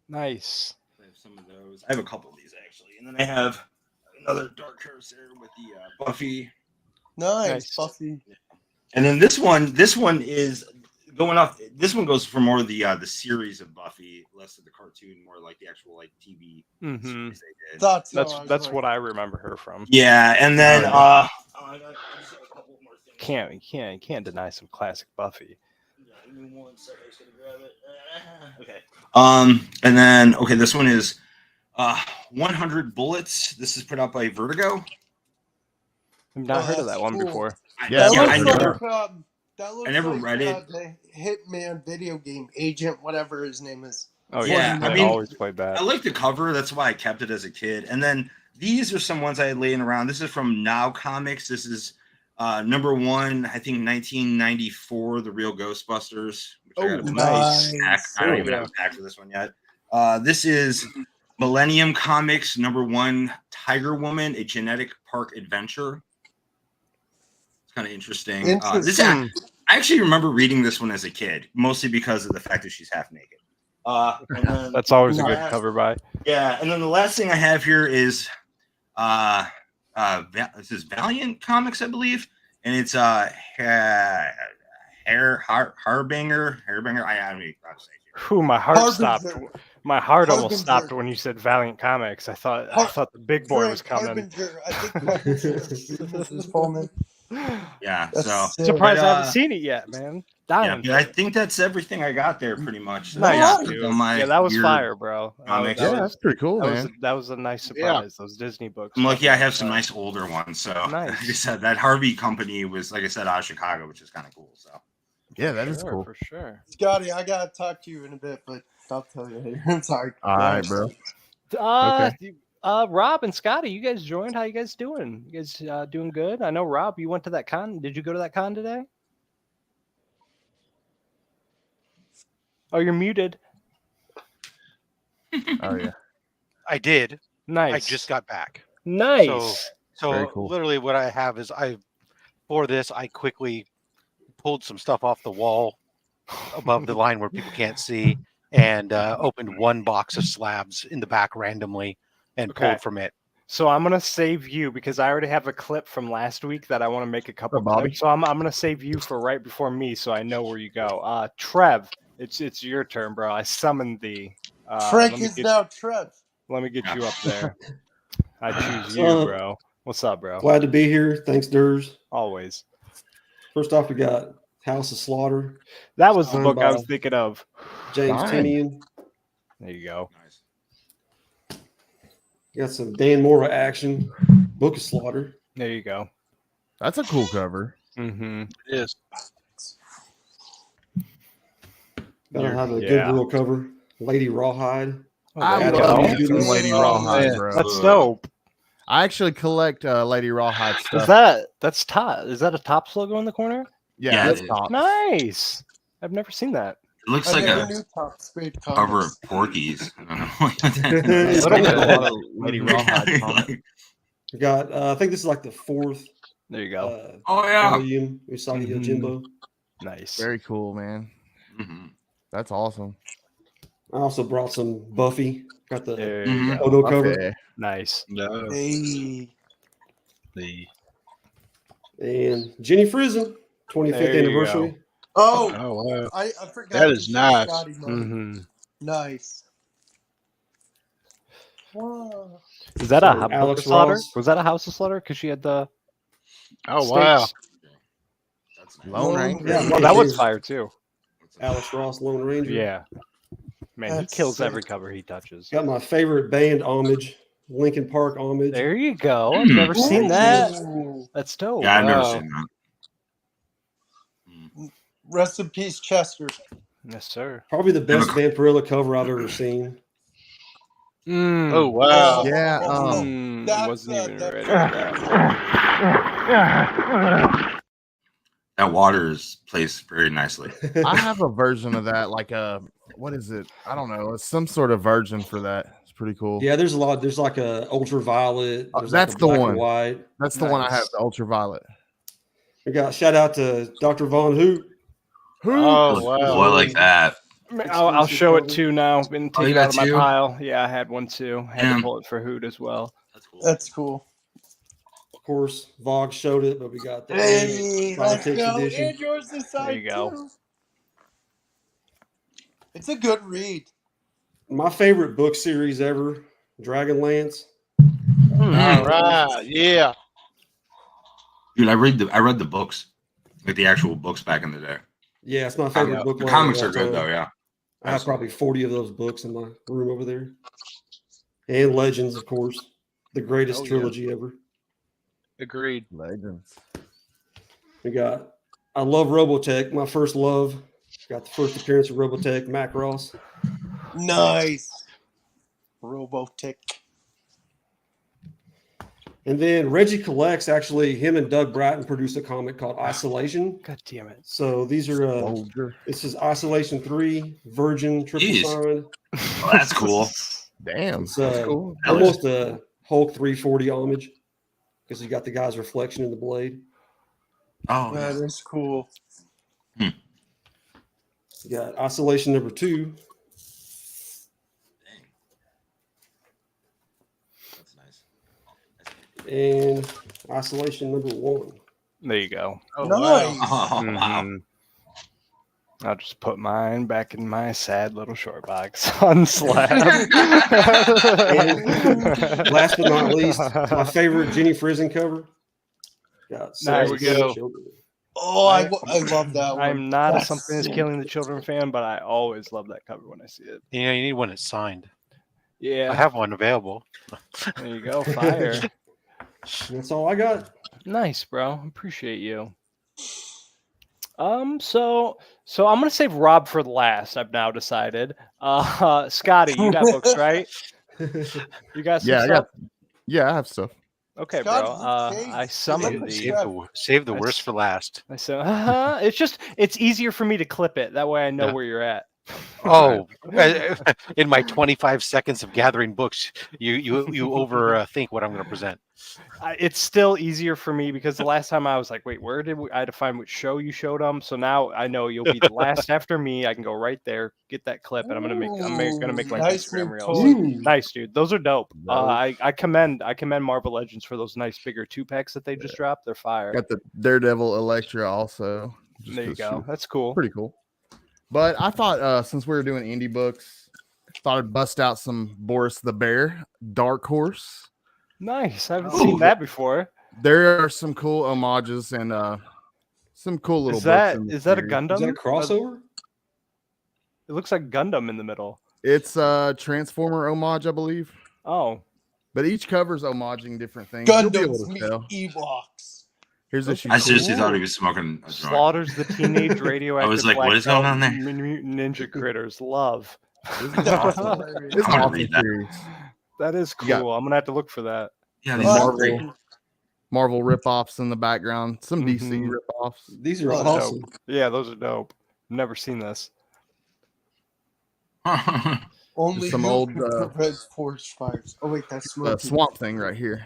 [SPEAKER 2] Nice.
[SPEAKER 4] I have some of those. I have a couple of these actually, and then I have another Dark Horse there with the Buffy.
[SPEAKER 3] Nice, Buffy.
[SPEAKER 4] And then this one is going off. This one goes for more of the series of Buffy, less of the cartoon, more like the actual like TV
[SPEAKER 2] Mm-hmm.
[SPEAKER 4] series they did.
[SPEAKER 3] Thought so. I was
[SPEAKER 2] That's
[SPEAKER 3] like,
[SPEAKER 2] what I remember her from.
[SPEAKER 4] Yeah, and then I just have a couple more things.
[SPEAKER 2] Can't deny some classic Buffy.
[SPEAKER 4] Yeah, give me 1 second. I just gotta grab it. Okay. And then this one is 100 Bullets. This is put out by Vertigo.
[SPEAKER 2] I've not heard of
[SPEAKER 3] that's
[SPEAKER 2] that one
[SPEAKER 3] cool.
[SPEAKER 2] before.
[SPEAKER 6] Yeah,
[SPEAKER 3] That
[SPEAKER 4] I
[SPEAKER 3] looks
[SPEAKER 4] never.
[SPEAKER 3] like that looks
[SPEAKER 4] I never
[SPEAKER 3] like,
[SPEAKER 4] read it.
[SPEAKER 3] The Hitman video game agent, whatever his name is.
[SPEAKER 2] Oh
[SPEAKER 4] Yeah,
[SPEAKER 2] yeah,
[SPEAKER 4] I
[SPEAKER 2] I
[SPEAKER 4] mean,
[SPEAKER 2] always played that.
[SPEAKER 4] I like the cover. That's why I kept it as a kid. And then these are some ones I had laying around. This is from Now Comics. This is #1, I think 1994, The Real Ghostbusters. Which I got a
[SPEAKER 3] nice.
[SPEAKER 4] pack. I don't even have a pack for this one yet. This is Millennium Comics #1, Tiger Woman, A Genetic Park Adventure. It's kind of interesting.
[SPEAKER 3] Interesting.
[SPEAKER 4] I actually remember reading this one as a kid, mostly because of the fact that she's half naked. And then,
[SPEAKER 2] That's always a good
[SPEAKER 3] Nice.
[SPEAKER 2] cover by.
[SPEAKER 4] yeah, and then the last thing I have here is this is Valiant Comics, I believe, and it's Harbinger. I don't know how to say it.
[SPEAKER 2] Whew, my heart stopped.
[SPEAKER 3] Harbinger.
[SPEAKER 2] My heart almost
[SPEAKER 3] Harbinger.
[SPEAKER 2] stopped when you said Valiant Comics. I thought the big boy was
[SPEAKER 3] Frank
[SPEAKER 2] coming.
[SPEAKER 3] Harbinger. I think Harbinger is his full name.
[SPEAKER 4] Yeah,
[SPEAKER 3] That's
[SPEAKER 4] so
[SPEAKER 3] sick.
[SPEAKER 2] Surprised
[SPEAKER 4] But,
[SPEAKER 2] I haven't seen it yet, man.
[SPEAKER 4] yeah,
[SPEAKER 2] Dying.
[SPEAKER 4] but I think that's everything I got there, pretty much.
[SPEAKER 2] Nice,
[SPEAKER 3] Yeah.
[SPEAKER 2] dude.
[SPEAKER 4] On my
[SPEAKER 2] Yeah, that was
[SPEAKER 4] weird
[SPEAKER 2] fire, bro.
[SPEAKER 4] comics.
[SPEAKER 6] Yeah, that's pretty cool, man.
[SPEAKER 2] That was a nice surprise. Those Disney books.
[SPEAKER 4] I'm lucky I have some nice older ones. So,
[SPEAKER 2] Nice.
[SPEAKER 4] like I said, that Harvey company was, like I said, out of Chicago, which is kind of cool. So,
[SPEAKER 6] Yeah, that is
[SPEAKER 2] Sure,
[SPEAKER 6] cool.
[SPEAKER 2] for sure.
[SPEAKER 3] Scotty, I gotta talk to you in a bit, but I'll tell you later. I'm sorry.
[SPEAKER 6] All right, bro.
[SPEAKER 2] Rob and Scotty, you guys joined. How you guys doing? You guys doing good? I know Rob, you went to that con. Did you go to that con today? Oh, you're muted.
[SPEAKER 6] Oh yeah.
[SPEAKER 9] I did.
[SPEAKER 2] Nice.
[SPEAKER 9] I just got back.
[SPEAKER 2] Nice.
[SPEAKER 9] So
[SPEAKER 6] Very cool.
[SPEAKER 9] literally what I have is for this, I quickly pulled some stuff off the wall above the line where people can't see and opened one box of slabs in the back randomly and
[SPEAKER 2] Okay.
[SPEAKER 9] pulled from it.
[SPEAKER 2] So I'm gonna save you because I already have a clip from last week that I want to make a couple
[SPEAKER 6] Bobby?
[SPEAKER 2] clips. So I'm gonna save you for right before me, so I know where you go. Trev, it's your turn, bro. I summoned thee.
[SPEAKER 3] Frank is now Trev.
[SPEAKER 2] Let me get you up there. I choose you, bro. What's up, bro?
[SPEAKER 8] Glad to be here. Thanks, Durs.
[SPEAKER 2] Always.
[SPEAKER 8] First off, we got House of Slaughter.
[SPEAKER 2] That was the
[SPEAKER 8] Signed
[SPEAKER 2] book I
[SPEAKER 8] by
[SPEAKER 2] was thinking of.
[SPEAKER 8] James
[SPEAKER 6] Fine.
[SPEAKER 8] Tinian.
[SPEAKER 2] There you go.
[SPEAKER 4] Nice.
[SPEAKER 8] Got some Dan Mora action. Book of Slaughter.
[SPEAKER 2] There you go.
[SPEAKER 6] That's a cool cover.
[SPEAKER 2] Mm-hmm.
[SPEAKER 5] It is.
[SPEAKER 8] Gotta have a
[SPEAKER 2] Yeah.
[SPEAKER 8] good girl cover. Lady Rawhide.
[SPEAKER 6] I
[SPEAKER 2] there you
[SPEAKER 6] love
[SPEAKER 2] go.
[SPEAKER 6] me some Lady
[SPEAKER 5] Oh,
[SPEAKER 6] Rawhide,
[SPEAKER 5] man.
[SPEAKER 6] bro.
[SPEAKER 2] That's dope.
[SPEAKER 6] I actually collect Lady Rawhide stuff.
[SPEAKER 2] That's top? Is that a Topps logo in the corner?
[SPEAKER 6] Yeah,
[SPEAKER 4] Yeah,
[SPEAKER 6] that's
[SPEAKER 4] it is.
[SPEAKER 6] top.
[SPEAKER 2] Nice. I've never seen that.
[SPEAKER 4] It looks
[SPEAKER 3] I
[SPEAKER 4] like
[SPEAKER 3] never
[SPEAKER 4] a
[SPEAKER 3] knew Top Speed
[SPEAKER 4] cover of
[SPEAKER 3] comics.
[SPEAKER 4] Porky's. I don't know.
[SPEAKER 6] I don't get a lot of Lady Rawhide comics.
[SPEAKER 4] Like,
[SPEAKER 8] We got, I think this is like the fourth
[SPEAKER 2] There you go.
[SPEAKER 4] oh yeah.
[SPEAKER 8] volume. Usagi
[SPEAKER 2] Mhm.
[SPEAKER 8] Yojimbo.
[SPEAKER 2] Nice.
[SPEAKER 6] Very cool, man.
[SPEAKER 4] Mhm.
[SPEAKER 6] That's awesome.
[SPEAKER 8] I also brought some Buffy. Got the
[SPEAKER 2] There
[SPEAKER 4] Mhm.
[SPEAKER 2] you go.
[SPEAKER 8] photo cover.
[SPEAKER 6] Okay.
[SPEAKER 2] Nice.
[SPEAKER 5] No.
[SPEAKER 3] Hey.
[SPEAKER 8] And Jenny Frizen, 25th
[SPEAKER 2] There you
[SPEAKER 8] anniversary.
[SPEAKER 3] Oh,
[SPEAKER 5] Oh wow.
[SPEAKER 3] I forgot.
[SPEAKER 5] That
[SPEAKER 3] to
[SPEAKER 5] is
[SPEAKER 3] show
[SPEAKER 5] nice.
[SPEAKER 3] Scotty mine.
[SPEAKER 2] Mm-hmm.
[SPEAKER 3] Nice. Wow.
[SPEAKER 2] Is that
[SPEAKER 8] So,
[SPEAKER 2] a Book
[SPEAKER 8] Alex
[SPEAKER 2] of Slaughter?
[SPEAKER 8] Ross.
[SPEAKER 2] Was that a House of Slaughter? Because she had the
[SPEAKER 5] Oh
[SPEAKER 2] stakes.
[SPEAKER 5] wow.
[SPEAKER 4] That's nice.
[SPEAKER 6] Lone Ranger.
[SPEAKER 8] Yeah,
[SPEAKER 2] Well, that was
[SPEAKER 8] cheers.
[SPEAKER 2] fire too.
[SPEAKER 8] Alex Ross, Lone Ranger.
[SPEAKER 2] Yeah. Man,
[SPEAKER 3] That's
[SPEAKER 2] he kills
[SPEAKER 3] sick.
[SPEAKER 2] every cover he touches.
[SPEAKER 8] Got my favorite band homage, Linkin Park homage.
[SPEAKER 2] There you go. I've never seen that.
[SPEAKER 3] Ooh.
[SPEAKER 2] That's dope.
[SPEAKER 4] Yeah, I've never
[SPEAKER 5] Wow.
[SPEAKER 4] seen that.
[SPEAKER 3] Rest in peace, Chester.
[SPEAKER 2] Yes, sir.
[SPEAKER 8] Probably the best Vampirilla cover I've ever seen.
[SPEAKER 2] Mm.
[SPEAKER 5] Oh wow.
[SPEAKER 6] Yeah,
[SPEAKER 3] That's,
[SPEAKER 2] wasn't even
[SPEAKER 3] that's-
[SPEAKER 2] ready for that.
[SPEAKER 4] That water is placed very nicely.
[SPEAKER 6] I have a version of that, like what is it? I don't know. It's some sort of version for that. It's pretty cool.
[SPEAKER 8] Yeah, there's a lot. There's like a ultraviolet. There's
[SPEAKER 6] That's
[SPEAKER 8] like a
[SPEAKER 6] the
[SPEAKER 8] black
[SPEAKER 6] one.
[SPEAKER 8] and white.
[SPEAKER 6] That's the one I have, the ultraviolet.
[SPEAKER 8] We got shout out to Dr. Von Hoot.
[SPEAKER 5] Oh wow.
[SPEAKER 4] Boy, like that.
[SPEAKER 2] I'll show it too now. Been
[SPEAKER 4] Oh,
[SPEAKER 2] taken
[SPEAKER 4] you
[SPEAKER 2] out
[SPEAKER 4] got
[SPEAKER 2] of my
[SPEAKER 4] two?
[SPEAKER 2] pile. Yeah, I had one too. Had
[SPEAKER 4] Yeah.
[SPEAKER 2] to pull it for Hoot as well.
[SPEAKER 4] That's cool.
[SPEAKER 3] That's cool.
[SPEAKER 8] Of course, Vogue showed it, but we got the
[SPEAKER 3] Hey, let's
[SPEAKER 8] politics
[SPEAKER 3] go.
[SPEAKER 8] edition.
[SPEAKER 3] And yours inside
[SPEAKER 2] There you go.
[SPEAKER 3] too. It's a good read.
[SPEAKER 8] My favorite book series ever, Dragonlance.
[SPEAKER 5] All right. Yeah.
[SPEAKER 4] Dude, I read the books, like the actual books back in the day.
[SPEAKER 8] Yeah, it's my favorite book.
[SPEAKER 4] The
[SPEAKER 8] line
[SPEAKER 4] comics
[SPEAKER 8] of
[SPEAKER 4] are
[SPEAKER 8] all
[SPEAKER 4] good
[SPEAKER 8] time.
[SPEAKER 4] though, yeah.
[SPEAKER 8] I have probably 40 of those books in my room over there. And Legends, of course. The greatest
[SPEAKER 5] Oh, yeah.
[SPEAKER 8] trilogy ever.
[SPEAKER 5] Agreed.
[SPEAKER 6] Legends.
[SPEAKER 8] We got I love Robotech, my first love. Got the first appearance of Robotech, Mac Ross.
[SPEAKER 3] Nice. Robotech.
[SPEAKER 8] And then Reggie collects, actually, him and Doug Bratton produced a comic called Isolation.
[SPEAKER 2] God damn it.
[SPEAKER 8] So these are
[SPEAKER 6] Soldier.
[SPEAKER 8] this is Isolation 3, Virgin, Triple
[SPEAKER 4] Jeez.
[SPEAKER 8] Signed.
[SPEAKER 4] Oh, that's cool.
[SPEAKER 6] Damn.
[SPEAKER 8] It's
[SPEAKER 6] That's cool.
[SPEAKER 8] almost a Hulk 340 homage because you got the guy's reflection in the blade.
[SPEAKER 4] Oh,
[SPEAKER 3] That is cool.
[SPEAKER 8] You got Isolation number 2.
[SPEAKER 4] dang. That's nice.
[SPEAKER 8] And Isolation number 1.
[SPEAKER 2] There you go.
[SPEAKER 5] Oh
[SPEAKER 3] Nice.
[SPEAKER 5] wow.
[SPEAKER 4] Oh, wow.
[SPEAKER 2] Mhm. I'll just put mine back in my sad little short box on slab.
[SPEAKER 8] And last but not least, my favorite Jenny Frizen cover. Got
[SPEAKER 2] There
[SPEAKER 8] Sarah
[SPEAKER 2] we
[SPEAKER 5] go.
[SPEAKER 8] Children.
[SPEAKER 3] Oh, I love that one.
[SPEAKER 2] I'm not a
[SPEAKER 3] That's
[SPEAKER 2] Something Is
[SPEAKER 3] sick.
[SPEAKER 2] Killing the Children fan, but I always love that cover when I see it.
[SPEAKER 9] You know, you need one that's signed. I
[SPEAKER 2] Yeah,
[SPEAKER 9] have one available.
[SPEAKER 2] there you go. Fire.
[SPEAKER 8] That's all I got.
[SPEAKER 2] Nice, bro. Appreciate you. So I'm gonna save Rob for last. I've now decided. Scotty, you got books, right? You got some
[SPEAKER 6] Yeah,
[SPEAKER 2] stuff?
[SPEAKER 6] I have stuff.
[SPEAKER 2] Okay,
[SPEAKER 3] Scotty,
[SPEAKER 2] bro.
[SPEAKER 3] you
[SPEAKER 2] I
[SPEAKER 3] saved-
[SPEAKER 2] summoned
[SPEAKER 3] saved
[SPEAKER 2] the.
[SPEAKER 9] Save the
[SPEAKER 2] That's-
[SPEAKER 9] worst for last.
[SPEAKER 2] I said, it's easier for me to clip it. That way I know
[SPEAKER 9] Yeah.
[SPEAKER 2] where you're at.
[SPEAKER 9] Oh, in my 25 seconds of gathering books, you overthink what I'm going to present.
[SPEAKER 2] It's still easier for me because the last time I was like, wait, where did I had to find which show you showed them? So now I know you'll be the last after me. I can go right there, get that clip, and I'm gonna make like
[SPEAKER 3] Nice
[SPEAKER 2] Instagram
[SPEAKER 3] new
[SPEAKER 2] reels.
[SPEAKER 3] toy.
[SPEAKER 2] Nice, dude. Those are dope.
[SPEAKER 6] Dope.
[SPEAKER 2] I commend Marvel Legends for those nice bigger 2-packs that they just dropped. They're fire.
[SPEAKER 6] Got the Daredevil Elektra also. just
[SPEAKER 2] There you
[SPEAKER 6] 'cause
[SPEAKER 2] go.
[SPEAKER 6] she-
[SPEAKER 2] That's cool.
[SPEAKER 6] Pretty cool. But I thought since we were doing indie books, thought I'd bust out some Boris the Bear, Dark Horse.
[SPEAKER 2] Nice. I haven't seen that before.
[SPEAKER 6] There are some cool homages and some cool little
[SPEAKER 2] Is that
[SPEAKER 6] books.
[SPEAKER 2] is that a Gundam?
[SPEAKER 8] Is that a crossover?
[SPEAKER 2] It looks like Gundam in the middle.
[SPEAKER 6] It's a Transformer homage, I believe.
[SPEAKER 2] Oh,
[SPEAKER 6] But each cover's homaging different things. You'll be able
[SPEAKER 3] Gundams
[SPEAKER 6] to
[SPEAKER 3] meet
[SPEAKER 6] tell.
[SPEAKER 3] Ewoks.
[SPEAKER 6] Here's issue.
[SPEAKER 4] I seriously
[SPEAKER 6] two.
[SPEAKER 4] thought he was smoking a joint.
[SPEAKER 2] slaughters the teenage radioactive.
[SPEAKER 4] I was like,
[SPEAKER 2] black
[SPEAKER 4] what is going
[SPEAKER 2] belt
[SPEAKER 4] on there?
[SPEAKER 2] Mutant Ninja critters. Love.
[SPEAKER 6] This is
[SPEAKER 3] That's
[SPEAKER 6] awesome.
[SPEAKER 3] hilarious.
[SPEAKER 6] It's
[SPEAKER 4] I wanna
[SPEAKER 6] awesome
[SPEAKER 4] read that.
[SPEAKER 6] series.
[SPEAKER 2] That is
[SPEAKER 6] You got-
[SPEAKER 2] cool. I'm gonna have to look for that.
[SPEAKER 4] Yeah,
[SPEAKER 6] The
[SPEAKER 4] these are
[SPEAKER 6] Marvel,
[SPEAKER 4] great.
[SPEAKER 6] Marvel rip-offs in the background. Some DC
[SPEAKER 2] Mhm.
[SPEAKER 6] rip-offs.
[SPEAKER 8] These are
[SPEAKER 3] Oh,
[SPEAKER 8] awesome.
[SPEAKER 2] Yeah, those are dope. Never seen this.
[SPEAKER 3] Only
[SPEAKER 6] some
[SPEAKER 3] you
[SPEAKER 6] old,
[SPEAKER 3] can prevent forest fires. Oh wait, that's
[SPEAKER 6] The
[SPEAKER 3] Smokey.
[SPEAKER 6] Swamp Thing right here.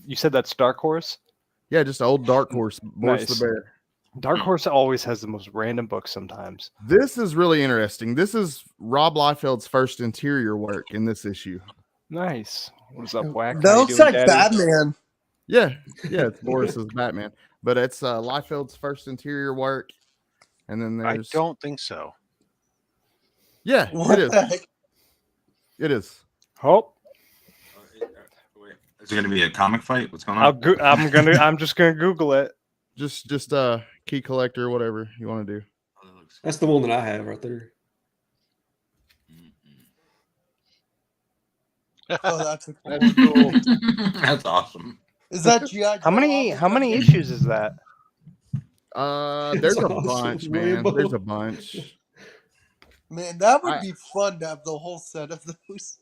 [SPEAKER 2] You said that's Dark Horse?
[SPEAKER 6] Yeah, just an old Dark Horse, Boris
[SPEAKER 2] Nice.
[SPEAKER 6] the Bear.
[SPEAKER 2] Dark Horse always has the most random books sometimes.
[SPEAKER 6] This is really interesting. This is Rob Liefeld's first interior work in this issue.
[SPEAKER 2] Nice. What's up, Whack?
[SPEAKER 3] That
[SPEAKER 2] How you
[SPEAKER 3] looks
[SPEAKER 2] doing,
[SPEAKER 3] like
[SPEAKER 2] Daddy?
[SPEAKER 3] Batman.
[SPEAKER 6] Yeah, it's Boris's Batman, but it's Liefeld's first interior work. And then
[SPEAKER 9] I
[SPEAKER 6] there's
[SPEAKER 9] don't think so.
[SPEAKER 6] yeah,
[SPEAKER 3] What
[SPEAKER 6] it is.
[SPEAKER 3] the heck?
[SPEAKER 6] It is.
[SPEAKER 2] Oh,
[SPEAKER 4] Wait, is it going to be a comic fight? What's going on?
[SPEAKER 2] I'm just gonna Google it.
[SPEAKER 6] Just key collector, whatever you want to do.
[SPEAKER 4] Oh, that looks-
[SPEAKER 8] That's the one that I have right there.
[SPEAKER 3] Oh, that's a cool.
[SPEAKER 6] That's cool.
[SPEAKER 4] That's awesome.
[SPEAKER 3] Is that GI?
[SPEAKER 2] How many issues is that?
[SPEAKER 6] There's a
[SPEAKER 8] awesome,
[SPEAKER 6] bunch, man.
[SPEAKER 8] Rainbow.
[SPEAKER 6] There's a bunch.
[SPEAKER 3] Man, that would be fun to have the whole set of those.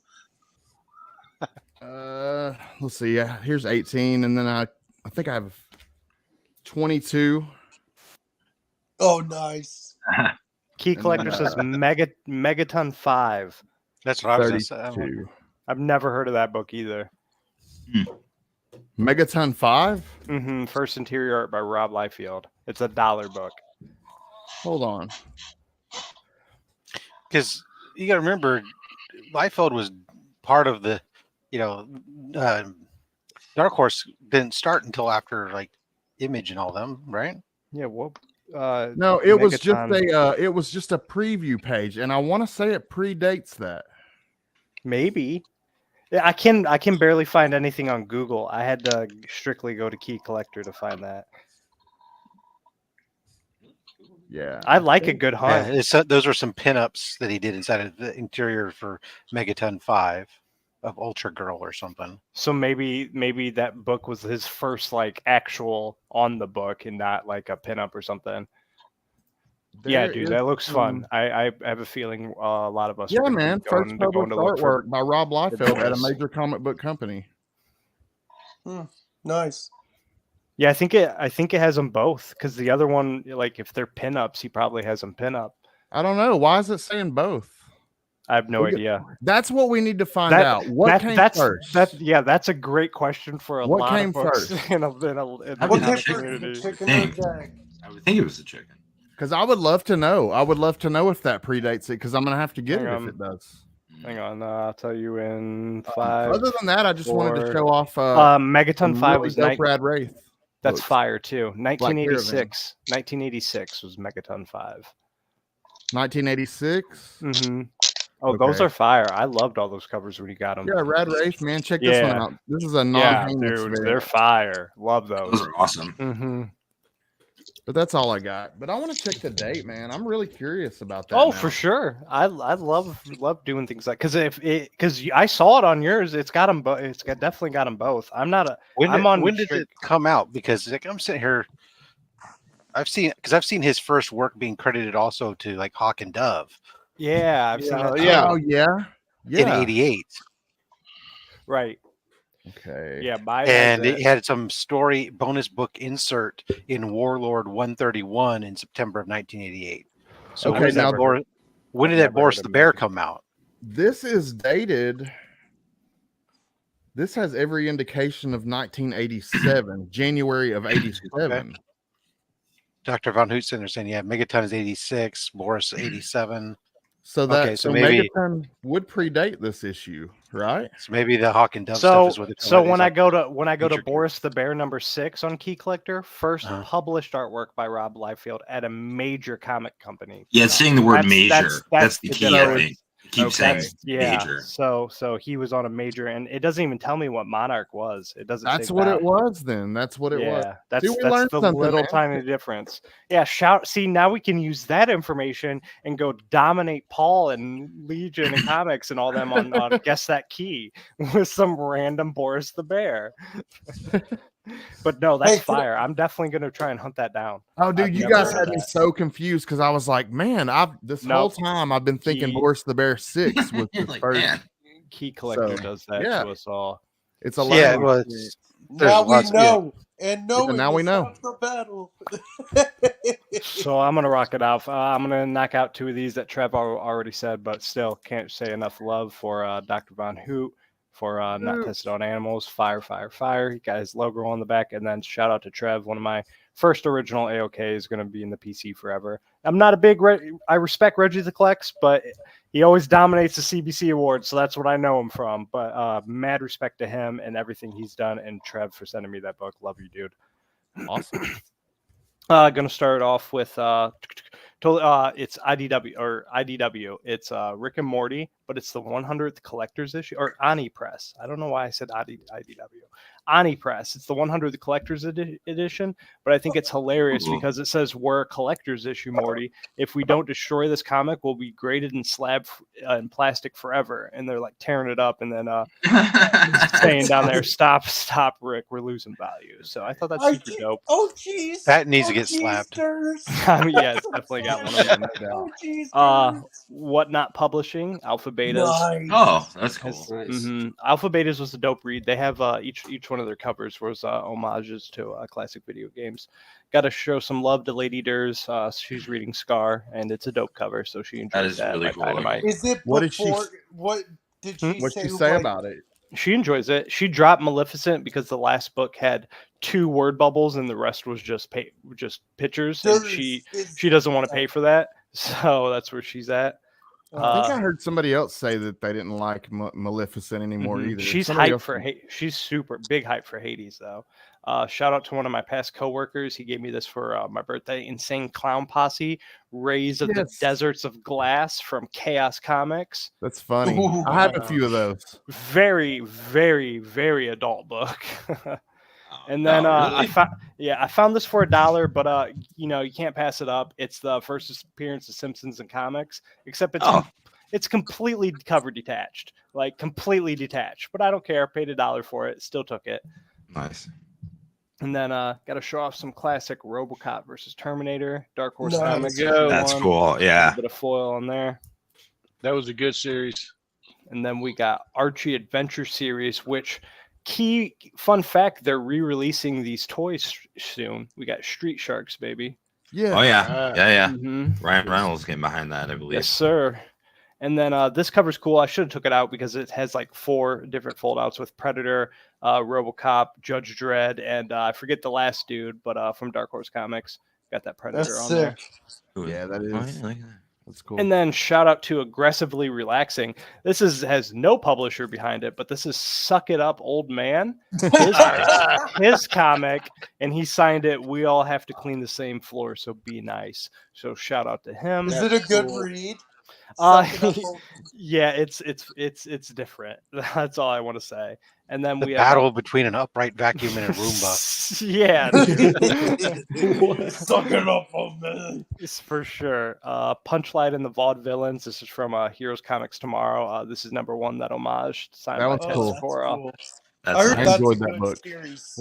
[SPEAKER 6] Let's see. Yeah, here's 18, and then I think I have 22.
[SPEAKER 3] Oh, nice.
[SPEAKER 2] Key collector says Megaton 5.
[SPEAKER 9] That's what I was going to say. I'm like,
[SPEAKER 6] 32.
[SPEAKER 2] I've never heard of that book either.
[SPEAKER 6] Megaton 5?
[SPEAKER 2] First interior art by Rob Liefeld. It's a $1 book.
[SPEAKER 6] Hold on.
[SPEAKER 9] because you got to remember, Liefeld was part of the, Dark Horse didn't start until after like Image and all them, right?
[SPEAKER 2] Yeah. What?
[SPEAKER 6] No, it was just
[SPEAKER 2] Megaton.
[SPEAKER 6] a preview page, and I want to say it predates that.
[SPEAKER 2] Maybe. Yeah, I can barely find anything on Google. I had to strictly go to Key Collector to find that.
[SPEAKER 6] Yeah,
[SPEAKER 2] I like a good hunt.
[SPEAKER 9] Yeah, those are some pinups that he did inside of the interior for Megaton 5 of Ultra Girl or something.
[SPEAKER 2] So maybe that book was his first like actual on the book and not like a pinup or something. Yeah,
[SPEAKER 6] There
[SPEAKER 2] dude,
[SPEAKER 6] is
[SPEAKER 2] that looks fun.
[SPEAKER 6] some-
[SPEAKER 2] I have a feeling a lot of us. are
[SPEAKER 6] Yeah,
[SPEAKER 2] gonna be
[SPEAKER 6] man.
[SPEAKER 2] going
[SPEAKER 6] First
[SPEAKER 2] to
[SPEAKER 6] published
[SPEAKER 2] look for-
[SPEAKER 6] artwork by Rob Liefeld at a
[SPEAKER 2] books.
[SPEAKER 6] major comic book company.
[SPEAKER 3] Nice.
[SPEAKER 2] Yeah, I think it has them both because the other one, like if they're pinups, he probably has them pinup.
[SPEAKER 6] I don't know. Why is it saying both?
[SPEAKER 2] I have no
[SPEAKER 6] We-
[SPEAKER 2] idea.
[SPEAKER 6] That's what we need to find out. What came first?
[SPEAKER 2] That's a great question for a
[SPEAKER 6] What
[SPEAKER 2] lot
[SPEAKER 6] came
[SPEAKER 2] of books
[SPEAKER 6] first?
[SPEAKER 2] in
[SPEAKER 4] How
[SPEAKER 2] the
[SPEAKER 4] did
[SPEAKER 3] What
[SPEAKER 4] that
[SPEAKER 3] came
[SPEAKER 4] chicken
[SPEAKER 3] first, the
[SPEAKER 2] community.
[SPEAKER 3] chicken or the egg?
[SPEAKER 4] I would think it was the chicken.
[SPEAKER 6] Because I would love to know. I would love to know if that predates it. Because I'm gonna have to get
[SPEAKER 2] Hang
[SPEAKER 6] it
[SPEAKER 2] on.
[SPEAKER 6] if it does.
[SPEAKER 2] Hang on, I'll tell you in 5.
[SPEAKER 6] Other than that, I just wanted to
[SPEAKER 2] four,
[SPEAKER 6] show off.
[SPEAKER 2] Megaton
[SPEAKER 6] some
[SPEAKER 2] 5
[SPEAKER 6] really
[SPEAKER 2] was
[SPEAKER 6] dope Rad Wraith.
[SPEAKER 2] that's
[SPEAKER 6] books.
[SPEAKER 2] fire too.
[SPEAKER 6] Caravan.
[SPEAKER 2] 1986. 1986 was Megaton 5.
[SPEAKER 6] 1986.
[SPEAKER 2] Mm-hmm. Oh, those
[SPEAKER 6] Okay.
[SPEAKER 2] are fire. I loved all those covers when you got them.
[SPEAKER 6] Yeah, Rad Wraith, man. Check this one
[SPEAKER 2] Yeah.
[SPEAKER 6] out. This is a
[SPEAKER 2] Yeah,
[SPEAKER 6] non-heinous
[SPEAKER 2] dude,
[SPEAKER 6] variant.
[SPEAKER 2] they're fire. Love
[SPEAKER 4] Those
[SPEAKER 2] those.
[SPEAKER 4] are awesome.
[SPEAKER 2] Mm-hmm.
[SPEAKER 6] But that's all I got. But I want to check the date, man. I'm really curious about that.
[SPEAKER 2] Oh,
[SPEAKER 6] now.
[SPEAKER 2] for sure. I love doing things like because I saw it on yours. It's got them. Definitely got them both. I'm not a.
[SPEAKER 9] When did it come out? Because like I'm sitting here, I've seen his first work being credited also to like Hawk and Dove
[SPEAKER 2] Yeah, I've seen that. too.
[SPEAKER 6] Oh yeah.
[SPEAKER 9] in
[SPEAKER 6] Yeah.
[SPEAKER 9] '88,
[SPEAKER 2] Right.
[SPEAKER 6] Okay.
[SPEAKER 2] Yeah. By
[SPEAKER 9] and it had some story bonus book insert in Warlord 131 in September of 1988. So
[SPEAKER 6] Okay, now-
[SPEAKER 9] When did
[SPEAKER 2] I've
[SPEAKER 9] that
[SPEAKER 2] never
[SPEAKER 9] Boris
[SPEAKER 2] heard
[SPEAKER 9] the
[SPEAKER 2] of
[SPEAKER 9] Bear
[SPEAKER 2] Magic.
[SPEAKER 9] come out?
[SPEAKER 6] This is dated. This has every indication of 1987, January of 87.
[SPEAKER 9] Dr. Von Hootsen, they're saying, yeah, Megaton is 86, Boris 87.
[SPEAKER 6] So that
[SPEAKER 9] Okay,
[SPEAKER 6] so
[SPEAKER 9] maybe
[SPEAKER 6] Megaton would predate this issue, right?
[SPEAKER 9] maybe the Hawk and Dove
[SPEAKER 2] So,
[SPEAKER 9] stuff is what it's
[SPEAKER 2] so when I go to
[SPEAKER 9] future
[SPEAKER 2] Boris the Bear #6 on Key Collector, first
[SPEAKER 9] Uh-huh.
[SPEAKER 2] published artwork by Rob Liefeld at a major comic company.
[SPEAKER 4] Yeah, it's saying the word major. That's the key, I
[SPEAKER 2] difference.
[SPEAKER 4] think. It keeps saying major.
[SPEAKER 2] So he was on a major, and it doesn't even tell me what Monarch was. It doesn't.
[SPEAKER 6] That's
[SPEAKER 2] say
[SPEAKER 6] what
[SPEAKER 2] that.
[SPEAKER 6] it was then. That's what it was.
[SPEAKER 2] Yeah, that's
[SPEAKER 6] See, we
[SPEAKER 2] that's
[SPEAKER 6] learned
[SPEAKER 2] the
[SPEAKER 6] something,
[SPEAKER 2] little
[SPEAKER 6] man.
[SPEAKER 2] tiny difference. Yeah, see, now we can use that information and go dominate Paul and Legion and comics and all them on Guess That Key with some random Boris the Bear. But no, that's fire. I'm definitely gonna try and hunt that down.
[SPEAKER 6] Oh, dude,
[SPEAKER 2] I've
[SPEAKER 6] you
[SPEAKER 2] never
[SPEAKER 6] guys
[SPEAKER 2] heard
[SPEAKER 6] had
[SPEAKER 2] of
[SPEAKER 6] me
[SPEAKER 2] that.
[SPEAKER 6] so confused because I was like, man, this whole time I've been thinking
[SPEAKER 2] Key-
[SPEAKER 6] Boris the Bear 6 was the
[SPEAKER 4] Like,
[SPEAKER 6] first.
[SPEAKER 4] man.
[SPEAKER 2] Key Collector
[SPEAKER 6] So,
[SPEAKER 2] does that
[SPEAKER 6] yeah.
[SPEAKER 2] to us all.
[SPEAKER 6] It's a
[SPEAKER 9] Yeah,
[SPEAKER 6] learning
[SPEAKER 9] well,
[SPEAKER 6] experience.
[SPEAKER 3] Now we know, and knowing
[SPEAKER 6] now we
[SPEAKER 3] is
[SPEAKER 6] know.
[SPEAKER 3] half the battle.
[SPEAKER 2] So I'm gonna rock it off. I'm gonna knock out 2 of these that Trev already said, but still can't say enough love for Dr. Von Hoot for not tested on animals. Fire, fire, fire. He got his logo on the back, and then shout out to Trev. One of my first original AOK is gonna be in the PC forever. I'm not a big I respect Reggie the Collects, but he always dominates the CBC awards, so that's what I know him from. But mad respect to him and everything he's done, and Trev for sending me that book. Love you, dude.
[SPEAKER 6] Awesome.
[SPEAKER 2] Gonna start off with it's IDW. It's Rick and Morty, but it's the 100th collector's issue, or Ani Press. I don't know why I said IDW. Ani Press. It's the 100th collector's edition, but I think it's hilarious because it says we're a collector's issue, Morty. If we don't destroy this comic, we'll be graded in slab in plastic forever. And they're like tearing it up, and then saying down there, stop, Rick, we're losing value. So I thought that's super dope.
[SPEAKER 3] Oh, jeez.
[SPEAKER 9] That needs to get slapped.
[SPEAKER 2] I mean, yeah, it's definitely got one of them. No doubt. Whatnot Publishing, Alpha Betas.
[SPEAKER 3] Nice.
[SPEAKER 4] Oh, that's cool.
[SPEAKER 2] Alpha Betas was a dope read. They have each one of their covers was homages to classic video games. Got to show some love to Lady Durs. She's reading Scar, and it's a dope cover, so she enjoys that.
[SPEAKER 4] Really cool.
[SPEAKER 3] Is it
[SPEAKER 6] What did she say about it?
[SPEAKER 2] She enjoys it. She dropped Maleficent because the last book had 2 word bubbles and the rest was just pictures. And she doesn't want to pay for that, so that's where she's at.
[SPEAKER 6] I think I heard somebody else say that they didn't like Maleficent anymore either.
[SPEAKER 2] She's hyped for she's super big hype for Hades though. Shout out to one of my past coworkers. He gave me this for my birthday. Insane Clown Posse, Rays of the Deserts of Glass from Chaos Comics.
[SPEAKER 6] That's funny. I have a few of those.
[SPEAKER 2] Very, very, very adult book. And then
[SPEAKER 4] really?
[SPEAKER 2] I found this for $1, but you can't pass it up. It's the first appearance of Simpsons in comics, except it's completely cover detached, like completely detached. But I don't care. Paid $1 for it. Still took it.
[SPEAKER 4] Nice.
[SPEAKER 2] And then got to show off some classic RoboCop versus Terminator, Dark Horse
[SPEAKER 3] Nice.
[SPEAKER 2] Comics.
[SPEAKER 4] That's cool.
[SPEAKER 2] A
[SPEAKER 4] Yeah.
[SPEAKER 2] bit of foil on there.
[SPEAKER 5] That was a good series.
[SPEAKER 2] And then we got Archie Adventure Series, which key fun fact, they're re-releasing these toys soon. We got Street Sharks, baby.
[SPEAKER 6] Yeah.
[SPEAKER 4] Oh yeah. Yeah.
[SPEAKER 2] Mm-hmm.
[SPEAKER 4] Ryan Reynolds came behind that, I believe.
[SPEAKER 2] Yes, sir. And then this cover's cool. I should have took it out because it has like 4 different foldouts with Predator, RoboCop, Judge Dredd, and I forget the last dude, but from Dark Horse Comics, got that Predator on there.
[SPEAKER 6] Yeah, that is.
[SPEAKER 4] Oh, yeah, like that.
[SPEAKER 6] That's cool.
[SPEAKER 2] And then shout out to Aggressively Relaxing. This has no publisher behind it, but this is Suck It Up Old Man, his comic, and he signed it. We all have to clean the same floor, so be nice. So shout out to him.
[SPEAKER 3] Is it a good read?
[SPEAKER 2] Yeah, it's different. That's all I want to say. And then we
[SPEAKER 9] battle between an upright vacuum and a Roomba.
[SPEAKER 2] Yeah,
[SPEAKER 3] Suck it up, old man.
[SPEAKER 2] it's for sure. Punchline and the Vaudevillains. This is from Heroes Comics Tomorrow. This is #1, that homage signed by Ted Sakura.
[SPEAKER 3] Cool.
[SPEAKER 6] I enjoyed that book.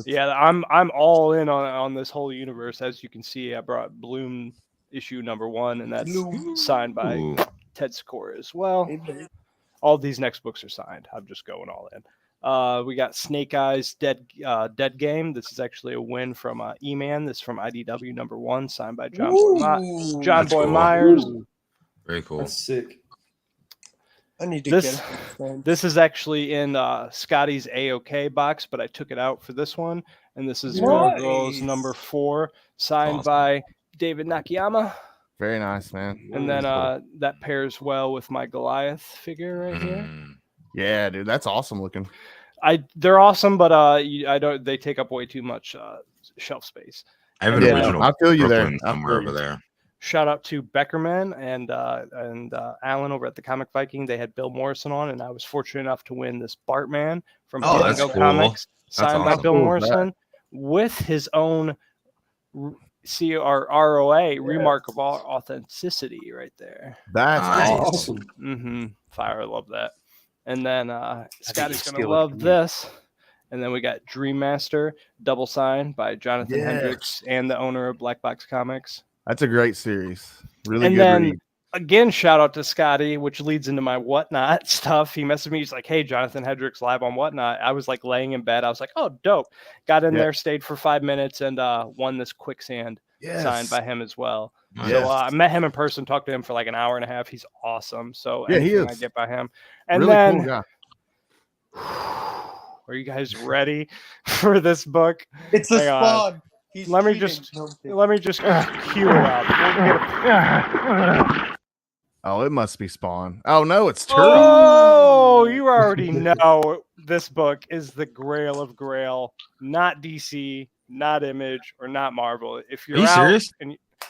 [SPEAKER 2] Yeah, I'm all in on this whole universe. As you can see, I brought Bloom issue #1, and that's signed by Ted Sakura as well. All these next books are signed. I'm just going all in. We got Snake Eyes Dead Game. This is actually a win from E-Man. This is from IDW #1, signed by John Boy Myers.
[SPEAKER 4] Very cool.
[SPEAKER 8] That's sick.
[SPEAKER 3] I need to
[SPEAKER 2] This
[SPEAKER 3] get it.
[SPEAKER 2] this is actually in Scotty's A-OK box, but I took it out for this one, and this is Four Girls number 4, signed
[SPEAKER 4] Awesome.
[SPEAKER 2] by David Nakayama.
[SPEAKER 6] Very nice, man.
[SPEAKER 2] And then that pairs well with my Goliath figure right here.
[SPEAKER 6] Yeah, dude, that's awesome looking.
[SPEAKER 2] They're awesome, but I don't. They take up way too much shelf space.
[SPEAKER 4] I have an original.
[SPEAKER 6] I feel you
[SPEAKER 4] Brooklyn
[SPEAKER 6] there.
[SPEAKER 4] somewhere over there.
[SPEAKER 2] Shout out to Beckerman and Alan over at the Comic Viking. They had Bill Morrison on, and I was fortunate enough to win this Bartman from
[SPEAKER 4] that's
[SPEAKER 2] Tango
[SPEAKER 4] cool.
[SPEAKER 2] Comics, signed by
[SPEAKER 4] awesome.
[SPEAKER 2] Bill
[SPEAKER 6] Cool,
[SPEAKER 2] Morrison with his own CROA remark of authenticity right there.
[SPEAKER 6] That's
[SPEAKER 4] Nice.
[SPEAKER 6] awesome.
[SPEAKER 2] Fire, I love that. And then Scotty's
[SPEAKER 9] steal
[SPEAKER 2] gonna
[SPEAKER 9] it
[SPEAKER 2] love
[SPEAKER 9] from me.
[SPEAKER 2] this. And then we got Dream Master, double signed by Jonathan
[SPEAKER 6] Yes.
[SPEAKER 2] Hendricks and the owner of Black Box Comics.
[SPEAKER 6] That's a great series. Really
[SPEAKER 2] And
[SPEAKER 6] good
[SPEAKER 2] then
[SPEAKER 6] read.
[SPEAKER 2] again, shout out to Scotty, which leads into my Whatnot stuff. He messaged me. He's like, "Hey, Jonathan Hendricks live on Whatnot." I was like laying in bed. I was like, "Oh, dope!" Got in there, stayed for 5 minutes, and won this Quicksand signed by him as well.
[SPEAKER 4] Nice.
[SPEAKER 2] So I met him in person, talked to him for like an hour and a half. He's awesome. So
[SPEAKER 6] Yeah, he
[SPEAKER 2] anything I
[SPEAKER 6] is.
[SPEAKER 2] get by him. And
[SPEAKER 6] Really
[SPEAKER 2] then,
[SPEAKER 6] cool guy.
[SPEAKER 2] are you guys ready for this book?
[SPEAKER 3] It's a
[SPEAKER 2] Hang on.
[SPEAKER 3] spawn. He's
[SPEAKER 2] Let me
[SPEAKER 3] cheating.
[SPEAKER 2] just
[SPEAKER 3] No,
[SPEAKER 2] cue it up. We'll get
[SPEAKER 6] Oh, it must be Spawn. Oh no, it's Turtle.
[SPEAKER 2] Oh, you already know this book is the Grail of Grail, not DC, not Image, or not Marvel. If you're
[SPEAKER 4] Are you
[SPEAKER 2] out
[SPEAKER 4] serious?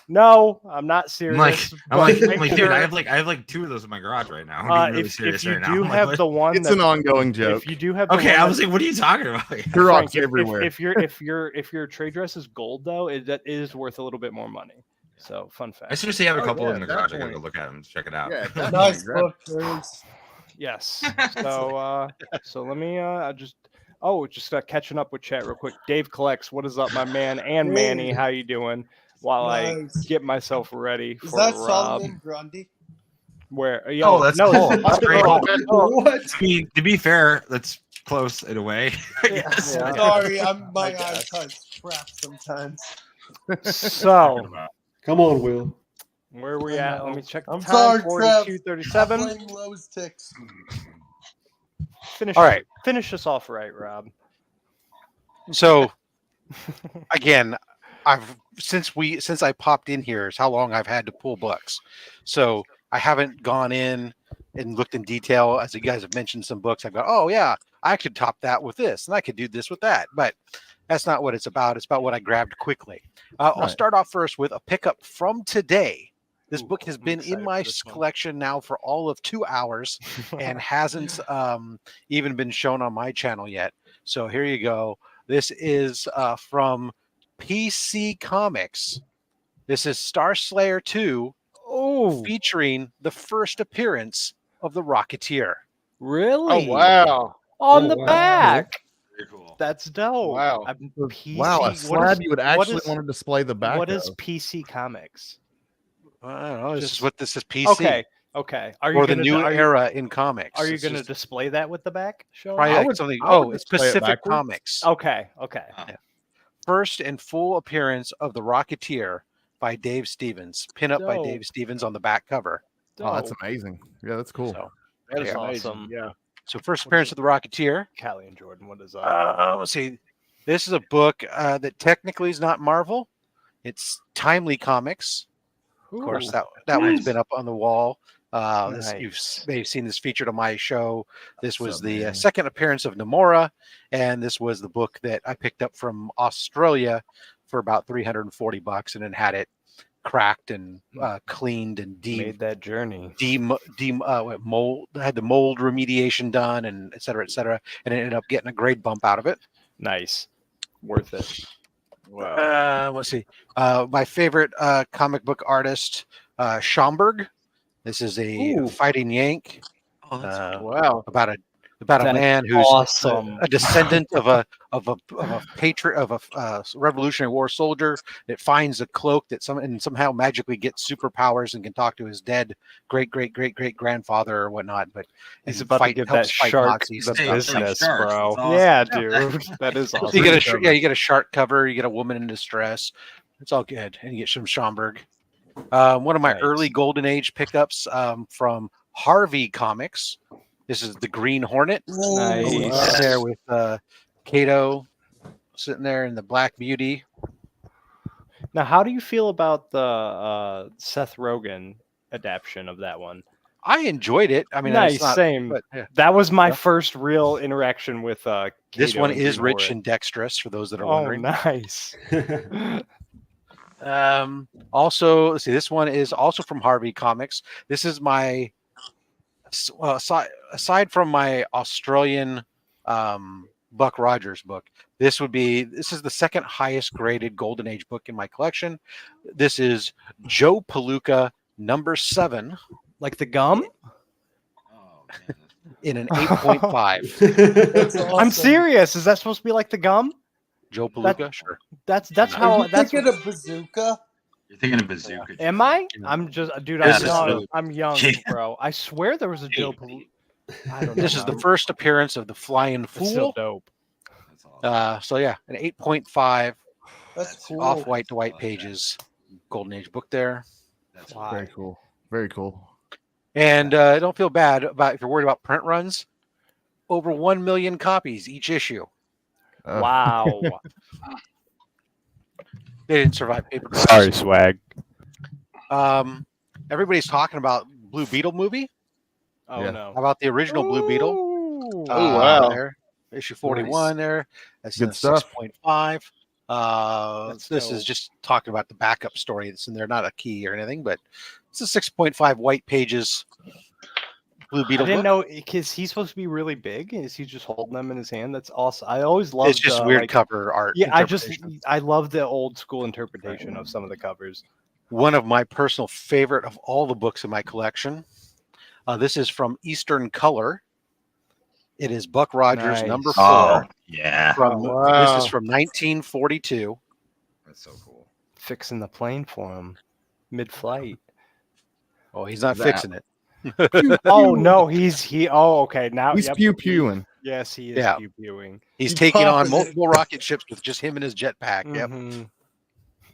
[SPEAKER 2] No, I'm not serious.
[SPEAKER 4] I'm
[SPEAKER 2] but
[SPEAKER 4] like,
[SPEAKER 2] make
[SPEAKER 4] dude,
[SPEAKER 2] sure-
[SPEAKER 4] I have like 2 of those in my garage right now. I'm being really
[SPEAKER 2] if
[SPEAKER 4] serious
[SPEAKER 2] you
[SPEAKER 4] right now.
[SPEAKER 2] do
[SPEAKER 4] I'm like,
[SPEAKER 2] have
[SPEAKER 4] what?
[SPEAKER 2] the one,
[SPEAKER 6] It's an ongoing joke.
[SPEAKER 2] If you do have, the
[SPEAKER 4] Okay,
[SPEAKER 2] one
[SPEAKER 4] I was
[SPEAKER 2] that-
[SPEAKER 4] like, what are you talking about?
[SPEAKER 6] Turoc's
[SPEAKER 2] Frank,
[SPEAKER 6] everywhere.
[SPEAKER 2] if your trade dress is gold though, that is worth a little bit more money. So fun fact.
[SPEAKER 4] I seriously have a
[SPEAKER 6] Oh,
[SPEAKER 4] couple
[SPEAKER 6] yeah,
[SPEAKER 4] in the garage. I gotta
[SPEAKER 6] definitely.
[SPEAKER 4] go look at them and check it out.
[SPEAKER 6] Yeah, definitely.
[SPEAKER 3] nice
[SPEAKER 6] Grab-
[SPEAKER 3] book, Bruce.
[SPEAKER 2] Yes. So let me just catching up with chat real quick. Dave collects. What is up, my man? And Manny,
[SPEAKER 3] Hey.
[SPEAKER 2] how you doing? While
[SPEAKER 3] Nice.
[SPEAKER 2] I get myself ready
[SPEAKER 3] Is
[SPEAKER 2] for
[SPEAKER 3] that
[SPEAKER 2] Rob.
[SPEAKER 3] Solomon Grundy?
[SPEAKER 2] Where?
[SPEAKER 4] Oh, that's cool. That's very cool.
[SPEAKER 3] What?
[SPEAKER 4] I mean, to be fair, that's close in a way. I guess.
[SPEAKER 2] Yeah.
[SPEAKER 3] Sorry, my
[SPEAKER 2] I guess.
[SPEAKER 3] eyesight's crap sometimes.
[SPEAKER 2] So
[SPEAKER 8] Come on, Will.
[SPEAKER 2] where are we
[SPEAKER 3] I
[SPEAKER 2] at?
[SPEAKER 3] know.
[SPEAKER 2] Let me check the
[SPEAKER 3] I'm
[SPEAKER 2] time.
[SPEAKER 3] sorry, Trev.
[SPEAKER 2] 42:37.
[SPEAKER 3] I'm playing Lowe's ticks.
[SPEAKER 2] Finish.
[SPEAKER 9] All right.
[SPEAKER 2] Finish us off right, Rob.
[SPEAKER 9] So again, since I popped in here is how long I've had to pull books. So I haven't gone in and looked in detail. As you guys have mentioned some books, I've got, oh yeah, I could top that with this, and I could do this with that. But that's not what it's about. It's about what I grabbed quickly. I'll
[SPEAKER 6] Right.
[SPEAKER 9] start off first with a pickup from today. This
[SPEAKER 2] Ooh,
[SPEAKER 9] book has
[SPEAKER 2] I'm
[SPEAKER 9] been
[SPEAKER 2] excited
[SPEAKER 9] in my
[SPEAKER 2] for this one.
[SPEAKER 9] collection now for all of 2 hours and hasn't even been shown on my channel yet. So here you go. This is from PC Comics. This is Star Slayer 2,
[SPEAKER 2] Oh,
[SPEAKER 9] featuring the first appearance of the Rocketeer.
[SPEAKER 2] really?
[SPEAKER 5] Oh wow!
[SPEAKER 2] On
[SPEAKER 8] Oh,
[SPEAKER 2] the
[SPEAKER 8] wow.
[SPEAKER 2] back.
[SPEAKER 4] Very cool.
[SPEAKER 2] That's dope.
[SPEAKER 5] Wow.
[SPEAKER 2] PC,
[SPEAKER 6] Wow, a
[SPEAKER 2] what
[SPEAKER 6] slab
[SPEAKER 2] is-
[SPEAKER 6] you would
[SPEAKER 2] what
[SPEAKER 6] actually
[SPEAKER 2] is-
[SPEAKER 6] want to display the back.
[SPEAKER 2] What is
[SPEAKER 6] of.
[SPEAKER 2] PC Comics?
[SPEAKER 9] I don't know. This
[SPEAKER 2] Just-
[SPEAKER 9] is what this is. PC.
[SPEAKER 2] Okay. Are
[SPEAKER 9] Or the
[SPEAKER 2] gonna-
[SPEAKER 9] new
[SPEAKER 2] are you-
[SPEAKER 9] era in comics.
[SPEAKER 2] Are you
[SPEAKER 9] It's
[SPEAKER 2] going to
[SPEAKER 9] just
[SPEAKER 2] display that with the back? Show
[SPEAKER 9] probably
[SPEAKER 6] I
[SPEAKER 9] like
[SPEAKER 6] would-
[SPEAKER 9] something?
[SPEAKER 6] I would
[SPEAKER 9] Oh, it's
[SPEAKER 6] display it
[SPEAKER 9] Pacific
[SPEAKER 6] backwards.
[SPEAKER 9] Comics.
[SPEAKER 2] Okay.
[SPEAKER 9] First and full appearance of the Rocketeer by Dave Stevens. Pinup by
[SPEAKER 2] Dope.
[SPEAKER 9] Dave Stevens on the back cover.
[SPEAKER 6] Oh, that's
[SPEAKER 2] Dope.
[SPEAKER 6] amazing. Yeah, that's cool.
[SPEAKER 9] So,
[SPEAKER 5] That is
[SPEAKER 9] Yeah.
[SPEAKER 5] amazing.
[SPEAKER 2] Awesome.
[SPEAKER 5] Yeah.
[SPEAKER 9] so first appearance of the Rocketeer.
[SPEAKER 2] Callie and Jordan, what is up?
[SPEAKER 9] Let's see. This is a book that technically is not Marvel. It's Timely Comics. Of course,
[SPEAKER 2] Ooh.
[SPEAKER 9] that one's been up on the wall.
[SPEAKER 2] Nice.
[SPEAKER 9] May have seen this featured on my show. This was
[SPEAKER 6] up,
[SPEAKER 9] the
[SPEAKER 6] man?
[SPEAKER 9] second appearance of Namora, and this was the book that I picked up from Australia for about $340, and then had it cracked and cleaned and
[SPEAKER 2] Made that journey.
[SPEAKER 9] mold, had the mold remediation done, and et cetera, and ended up getting a grade bump out of it.
[SPEAKER 2] Nice. Worth it.
[SPEAKER 5] Wow.
[SPEAKER 9] Let's see. My favorite comic book artist, Schomburg. This is a
[SPEAKER 2] Ooh.
[SPEAKER 9] fighting Yank
[SPEAKER 4] Oh, that's
[SPEAKER 5] Wow.
[SPEAKER 9] about a
[SPEAKER 2] That's
[SPEAKER 9] man who's
[SPEAKER 2] awesome.
[SPEAKER 9] a descendant of a patriot of a Revolutionary War soldier that finds a cloak that somehow magically gets superpowers and can talk to his dead great grandfather or whatnot. But
[SPEAKER 2] He's
[SPEAKER 9] and
[SPEAKER 2] about to
[SPEAKER 9] fight-
[SPEAKER 2] give
[SPEAKER 9] helps
[SPEAKER 2] that
[SPEAKER 9] fight
[SPEAKER 2] shark
[SPEAKER 9] Nazis
[SPEAKER 2] the
[SPEAKER 9] and stuff.
[SPEAKER 2] business,
[SPEAKER 4] Sharks,
[SPEAKER 2] bro.
[SPEAKER 4] that's awesome.
[SPEAKER 2] Yeah, dude. That is awesome.
[SPEAKER 9] You get a shark cover. You get a woman in distress. It's all good, and you get some Schomburg. One of my
[SPEAKER 2] Nice.
[SPEAKER 9] early Golden Age pickups from Harvey Comics. This is the Green Hornet.
[SPEAKER 2] Nice.
[SPEAKER 9] There with Kato sitting there in the Black Beauty.
[SPEAKER 2] Now, how do you feel about the Seth Rogen adaptation of that one?
[SPEAKER 9] I enjoyed it. I mean,
[SPEAKER 2] nice,
[SPEAKER 9] it's not,
[SPEAKER 2] same.
[SPEAKER 9] but, yeah.
[SPEAKER 2] That was my
[SPEAKER 9] Yeah.
[SPEAKER 2] first real interaction with
[SPEAKER 9] This
[SPEAKER 2] Kato
[SPEAKER 9] one
[SPEAKER 2] and
[SPEAKER 9] is
[SPEAKER 2] Green
[SPEAKER 9] rich
[SPEAKER 2] Hornet.
[SPEAKER 9] and dexterous for those that are
[SPEAKER 2] Oh,
[SPEAKER 9] wondering.
[SPEAKER 2] nice.
[SPEAKER 9] Also, let's see. This one is also from Harvey Comics. This is my aside from my Australian Buck Rogers book. This is the second highest graded Golden Age book in my collection. This is Joe Palooka #7.
[SPEAKER 2] Like the gum?
[SPEAKER 4] Oh, man.
[SPEAKER 9] In an 8.5.
[SPEAKER 3] That's awesome.
[SPEAKER 2] I'm serious. Is that supposed to be like the gum?
[SPEAKER 9] Joe Palooka, sure.
[SPEAKER 2] That's
[SPEAKER 3] Are
[SPEAKER 2] how
[SPEAKER 3] you
[SPEAKER 2] that's.
[SPEAKER 3] thinking of Bazooka?
[SPEAKER 4] You're thinking of Bazooka.
[SPEAKER 2] Am I? I'm just, dude.
[SPEAKER 4] Yeah,
[SPEAKER 2] I'm young,
[SPEAKER 4] Yeah.
[SPEAKER 2] bro. I swear there was a Joe Palooka. I don't know.
[SPEAKER 9] This is the first appearance of the Flying
[SPEAKER 2] It's so
[SPEAKER 9] Fool.
[SPEAKER 2] dope.
[SPEAKER 4] That's awesome.
[SPEAKER 9] So yeah, an 8.5
[SPEAKER 3] That's cool.
[SPEAKER 9] off white to white pages, Golden Age book there.
[SPEAKER 4] That's
[SPEAKER 2] Wow.
[SPEAKER 6] Very cool. Very cool.
[SPEAKER 9] And don't feel bad about if you're worried about print runs. Over 1 million copies each issue.
[SPEAKER 2] Wow.
[SPEAKER 9] They didn't survive paper cuts.
[SPEAKER 7] Sorry, swag.
[SPEAKER 9] Everybody's talking about Blue Beetle movie.
[SPEAKER 2] Oh
[SPEAKER 6] Yeah.
[SPEAKER 2] no.
[SPEAKER 9] How about the original Blue Beetle?
[SPEAKER 2] Ooh.
[SPEAKER 5] Oh, wow.
[SPEAKER 9] There, issue 41 there. That's
[SPEAKER 6] Good
[SPEAKER 9] a
[SPEAKER 6] stuff.
[SPEAKER 9] 6.5.
[SPEAKER 2] That's
[SPEAKER 9] This is
[SPEAKER 2] dope.
[SPEAKER 9] just talking about the backup story that's in there, not a key or anything, but it's a 6.5 white pages Blue
[SPEAKER 2] I
[SPEAKER 9] Beetle
[SPEAKER 2] didn't
[SPEAKER 9] book.
[SPEAKER 2] know because he's supposed to be really big. Is he just holding them in his hand? That's awesome. I always loved.
[SPEAKER 9] It's just weird
[SPEAKER 2] like,
[SPEAKER 9] cover art.
[SPEAKER 2] yeah,
[SPEAKER 9] interpretation.
[SPEAKER 2] I love the old school interpretation of some of the covers.
[SPEAKER 9] One of my personal favorite of all the books in my collection. This is from Eastern Color. It is Buck Rogers
[SPEAKER 2] Nice.
[SPEAKER 9] #4.
[SPEAKER 4] Oh, yeah.
[SPEAKER 9] From
[SPEAKER 5] wow.
[SPEAKER 9] This is from 1942.
[SPEAKER 4] That's so cool.
[SPEAKER 2] Fixing the plane for him mid-flight.
[SPEAKER 9] Oh, he's not
[SPEAKER 4] That-
[SPEAKER 9] fixing it.
[SPEAKER 2] Oh no, Oh, okay. Now
[SPEAKER 6] He's
[SPEAKER 2] yep,
[SPEAKER 6] pew pewing.
[SPEAKER 2] Yes, he is
[SPEAKER 9] Yeah.
[SPEAKER 2] pew pewing.
[SPEAKER 9] He's
[SPEAKER 3] He
[SPEAKER 9] taking on
[SPEAKER 3] popping it.
[SPEAKER 9] multiple rocket ships with just him and his jetpack. Yep.
[SPEAKER 2] Mhm.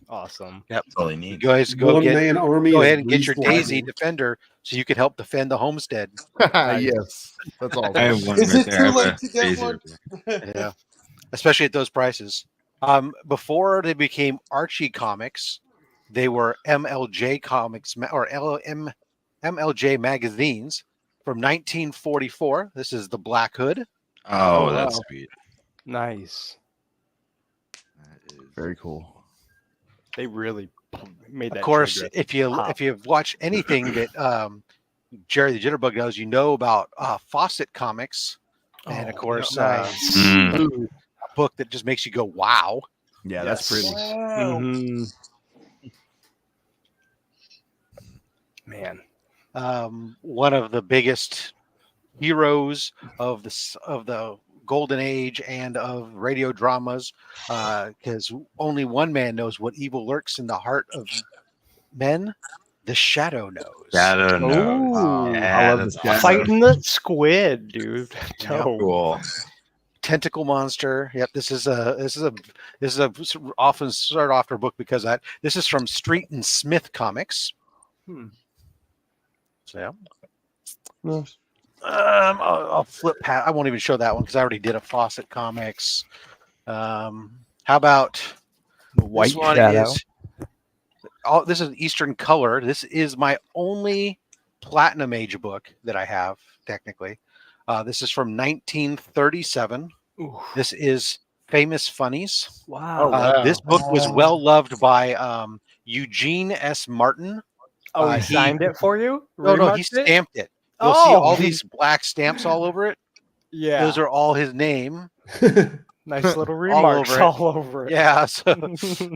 [SPEAKER 2] Awesome.
[SPEAKER 4] That's all they
[SPEAKER 9] You
[SPEAKER 4] need.
[SPEAKER 9] guys go
[SPEAKER 8] One-man army.
[SPEAKER 9] go
[SPEAKER 8] of
[SPEAKER 9] ahead and get your
[SPEAKER 8] greased
[SPEAKER 9] Daisy
[SPEAKER 8] lightning.
[SPEAKER 9] Defender so you can help defend the homestead.
[SPEAKER 6] Yes. That's all.
[SPEAKER 4] I have one
[SPEAKER 3] Is
[SPEAKER 4] right
[SPEAKER 3] it
[SPEAKER 4] there.
[SPEAKER 3] too
[SPEAKER 4] I have
[SPEAKER 3] late
[SPEAKER 4] a
[SPEAKER 3] to get
[SPEAKER 4] Daisy
[SPEAKER 3] one?
[SPEAKER 4] right there.
[SPEAKER 9] Yeah. Especially at those prices. Before they became Archie Comics, they were MLJ Comics or MLJ magazines from 1944. This is the Black Hood.
[SPEAKER 4] Oh,
[SPEAKER 3] Oh,
[SPEAKER 4] that's
[SPEAKER 3] wow.
[SPEAKER 4] sweet.
[SPEAKER 2] Nice.
[SPEAKER 4] That is
[SPEAKER 6] Very cool.
[SPEAKER 2] They really made that.
[SPEAKER 9] Of course,
[SPEAKER 2] trigger.
[SPEAKER 9] if you've watched anything that Jerry the Jitterbug does, you know about Fawcett Comics, and of
[SPEAKER 2] Oh,
[SPEAKER 9] course,
[SPEAKER 2] nice.
[SPEAKER 9] a book that just makes you go, "Wow!"
[SPEAKER 6] Yeah, that's pretty.
[SPEAKER 3] Wow.
[SPEAKER 2] Mhm. Man.
[SPEAKER 9] One of the biggest heroes of the Golden Age and of radio dramas, because only one man knows what evil lurks in the heart of men. The Shadow knows.
[SPEAKER 4] Shadow knows.
[SPEAKER 2] Ooh,
[SPEAKER 4] Yeah,
[SPEAKER 6] I love
[SPEAKER 4] that's
[SPEAKER 6] the Shadow.
[SPEAKER 4] awesome.
[SPEAKER 2] Fighting the squid, dude. Dope.
[SPEAKER 4] Cool.
[SPEAKER 9] Tentacle monster. Yep, this is a often sought after book because of that. This is from Street and Smith Comics.
[SPEAKER 2] Hmm.
[SPEAKER 9] So yeah.
[SPEAKER 3] Nice.
[SPEAKER 9] I'll flip past. I won't even show that one because I already did a Fawcett Comics. How about
[SPEAKER 7] White
[SPEAKER 9] this one?
[SPEAKER 7] Shadow.
[SPEAKER 9] This is Eastern Color. This is my only Platinum Age book that I have technically. This is from 1937.
[SPEAKER 2] Ooh.
[SPEAKER 9] This is Famous Funnies.
[SPEAKER 2] Wow.
[SPEAKER 5] wow.
[SPEAKER 9] This book was well loved by Eugene S. Martin.
[SPEAKER 2] Oh, he
[SPEAKER 9] he-
[SPEAKER 2] signed it for you?
[SPEAKER 9] No, he
[SPEAKER 2] Remarked it?
[SPEAKER 9] stamped it. You'll see
[SPEAKER 2] Oh,
[SPEAKER 9] all these black stamps all over it.
[SPEAKER 2] Yeah.
[SPEAKER 9] Those are all his name.
[SPEAKER 2] nice little remarks
[SPEAKER 9] over it.
[SPEAKER 2] all over it.
[SPEAKER 9] Yeah. So,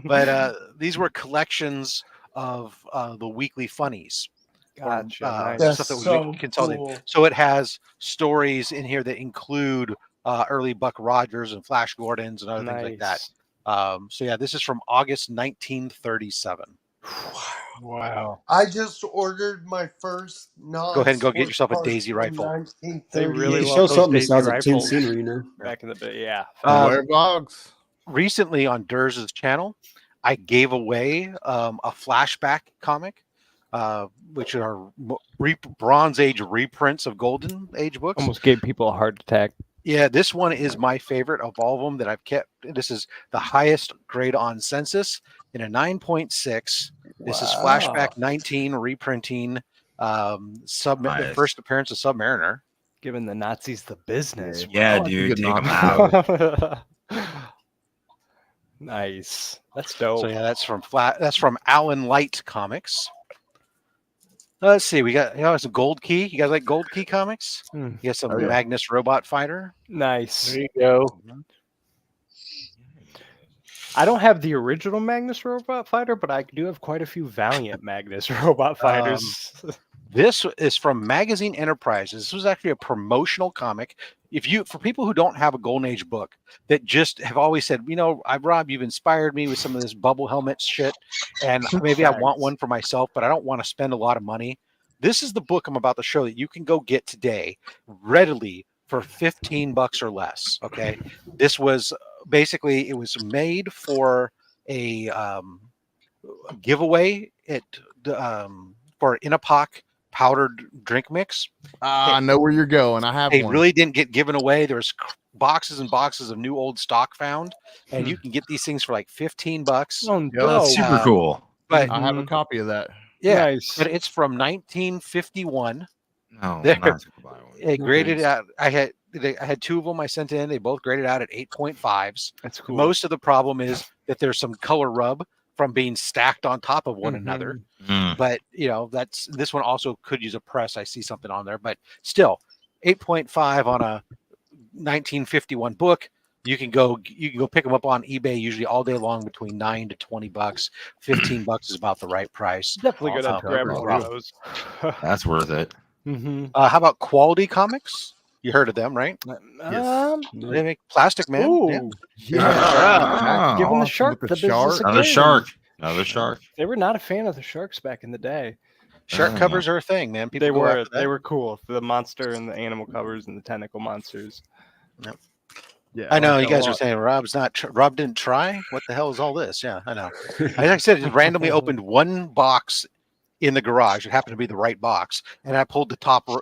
[SPEAKER 9] but these were collections of the weekly funnies.
[SPEAKER 2] Gotcha.
[SPEAKER 9] uh,
[SPEAKER 2] nice.
[SPEAKER 3] That's
[SPEAKER 9] stuff that was
[SPEAKER 3] so
[SPEAKER 9] consolidated.
[SPEAKER 3] cool.
[SPEAKER 9] So it has stories in here that include early Buck Rogers and Flash Gordons and other things like that. So yeah, this is from August 1937.
[SPEAKER 2] Wow.
[SPEAKER 3] I just ordered my first non.
[SPEAKER 9] Go ahead and go get yourself a Daisy rifle.
[SPEAKER 2] They really
[SPEAKER 8] You
[SPEAKER 2] love
[SPEAKER 8] show
[SPEAKER 2] those
[SPEAKER 8] something that
[SPEAKER 2] Daisy
[SPEAKER 8] sounds like Tin
[SPEAKER 2] rifles
[SPEAKER 8] Scenery, you know.
[SPEAKER 2] back in the day. Yeah.
[SPEAKER 9] Um,
[SPEAKER 6] Beware of dogs.
[SPEAKER 9] Recently on Durs's channel, I gave away a flashback comic, which are Bronze Age reprints of Golden Age books.
[SPEAKER 2] Almost gave people a heart attack.
[SPEAKER 9] Yeah, this one is my favorite of all of them that I've kept. This is the highest grade on Census in a 9.6. This is Flashback 19 reprinting the first appearance of Submariner.
[SPEAKER 2] Giving the Nazis the business.
[SPEAKER 4] Yeah,
[SPEAKER 6] like a
[SPEAKER 4] dude,
[SPEAKER 6] good
[SPEAKER 4] take them
[SPEAKER 6] Nazi
[SPEAKER 4] out.
[SPEAKER 2] Nice. That's dope.
[SPEAKER 9] So yeah, that's from Alan Light Comics. Let's see, we got some Gold Key. You guys like Gold Key comics? You got some Magnus Robot Fighter.
[SPEAKER 2] Nice.
[SPEAKER 1] There you go.
[SPEAKER 2] I don't have the original Magnus Robot Fighter, but I do have quite a few Valiant Magnus Robot Fighters.
[SPEAKER 9] This is from Magazine Enterprises. This was actually a promotional comic. For people who don't have a Golden Age book that just have always said, Rob, you've inspired me with some of this bubble helmet shit, and maybe I want one for myself, but I don't want to spend a lot of money. This is the book I'm about to show that you can go get today readily for $15 or less. Okay, this was basically it was made for a giveaway for Inapak powdered drink mix.
[SPEAKER 6] I know where you're going. I have
[SPEAKER 9] They
[SPEAKER 6] one.
[SPEAKER 9] really didn't get given away. There's boxes and boxes of new old stock found, and you can get these things for like $15.
[SPEAKER 2] Oh,
[SPEAKER 4] That's super cool.
[SPEAKER 9] But
[SPEAKER 6] I have a copy of that.
[SPEAKER 9] yeah,
[SPEAKER 2] Nice.
[SPEAKER 9] but it's from 1951.
[SPEAKER 4] No,
[SPEAKER 9] There.
[SPEAKER 4] not to buy one.
[SPEAKER 9] It graded out. I had two of them I sent in. They both graded out at 8.5s.
[SPEAKER 2] That's cool.
[SPEAKER 9] Most of the problem is that there's some color rub from being stacked on top of one another. But this one also could use a press. I see something on there, but still 8.5 on a 1951 book. You can go pick them up on eBay usually all day long between $9 to $20. $15 is about the right price.
[SPEAKER 2] Definitely gonna grab one of those.
[SPEAKER 4] That's worth it.
[SPEAKER 9] How about Quality Comics? You heard of them, right? They make Plastic Man.
[SPEAKER 2] Ooh,
[SPEAKER 6] Yeah.
[SPEAKER 2] giving the
[SPEAKER 6] Awesome
[SPEAKER 2] shark
[SPEAKER 6] with
[SPEAKER 2] the
[SPEAKER 6] the
[SPEAKER 2] business
[SPEAKER 6] shark.
[SPEAKER 4] Another
[SPEAKER 2] again.
[SPEAKER 4] shark. Another shark.
[SPEAKER 2] They were not a fan of the sharks back in the day.
[SPEAKER 9] Shark covers are a thing, man. People
[SPEAKER 2] They
[SPEAKER 9] go
[SPEAKER 2] were
[SPEAKER 9] after that.
[SPEAKER 2] they were cool. The monster and the animal covers and the tentacle monsters.
[SPEAKER 6] Yeah,
[SPEAKER 9] I know
[SPEAKER 6] like
[SPEAKER 9] you
[SPEAKER 6] that a
[SPEAKER 9] guys are
[SPEAKER 6] lot.
[SPEAKER 9] saying Rob didn't try. What the hell is all this? Yeah, I know. Like I said, I just randomly opened one box in the garage. It happened to be the right box, and I pulled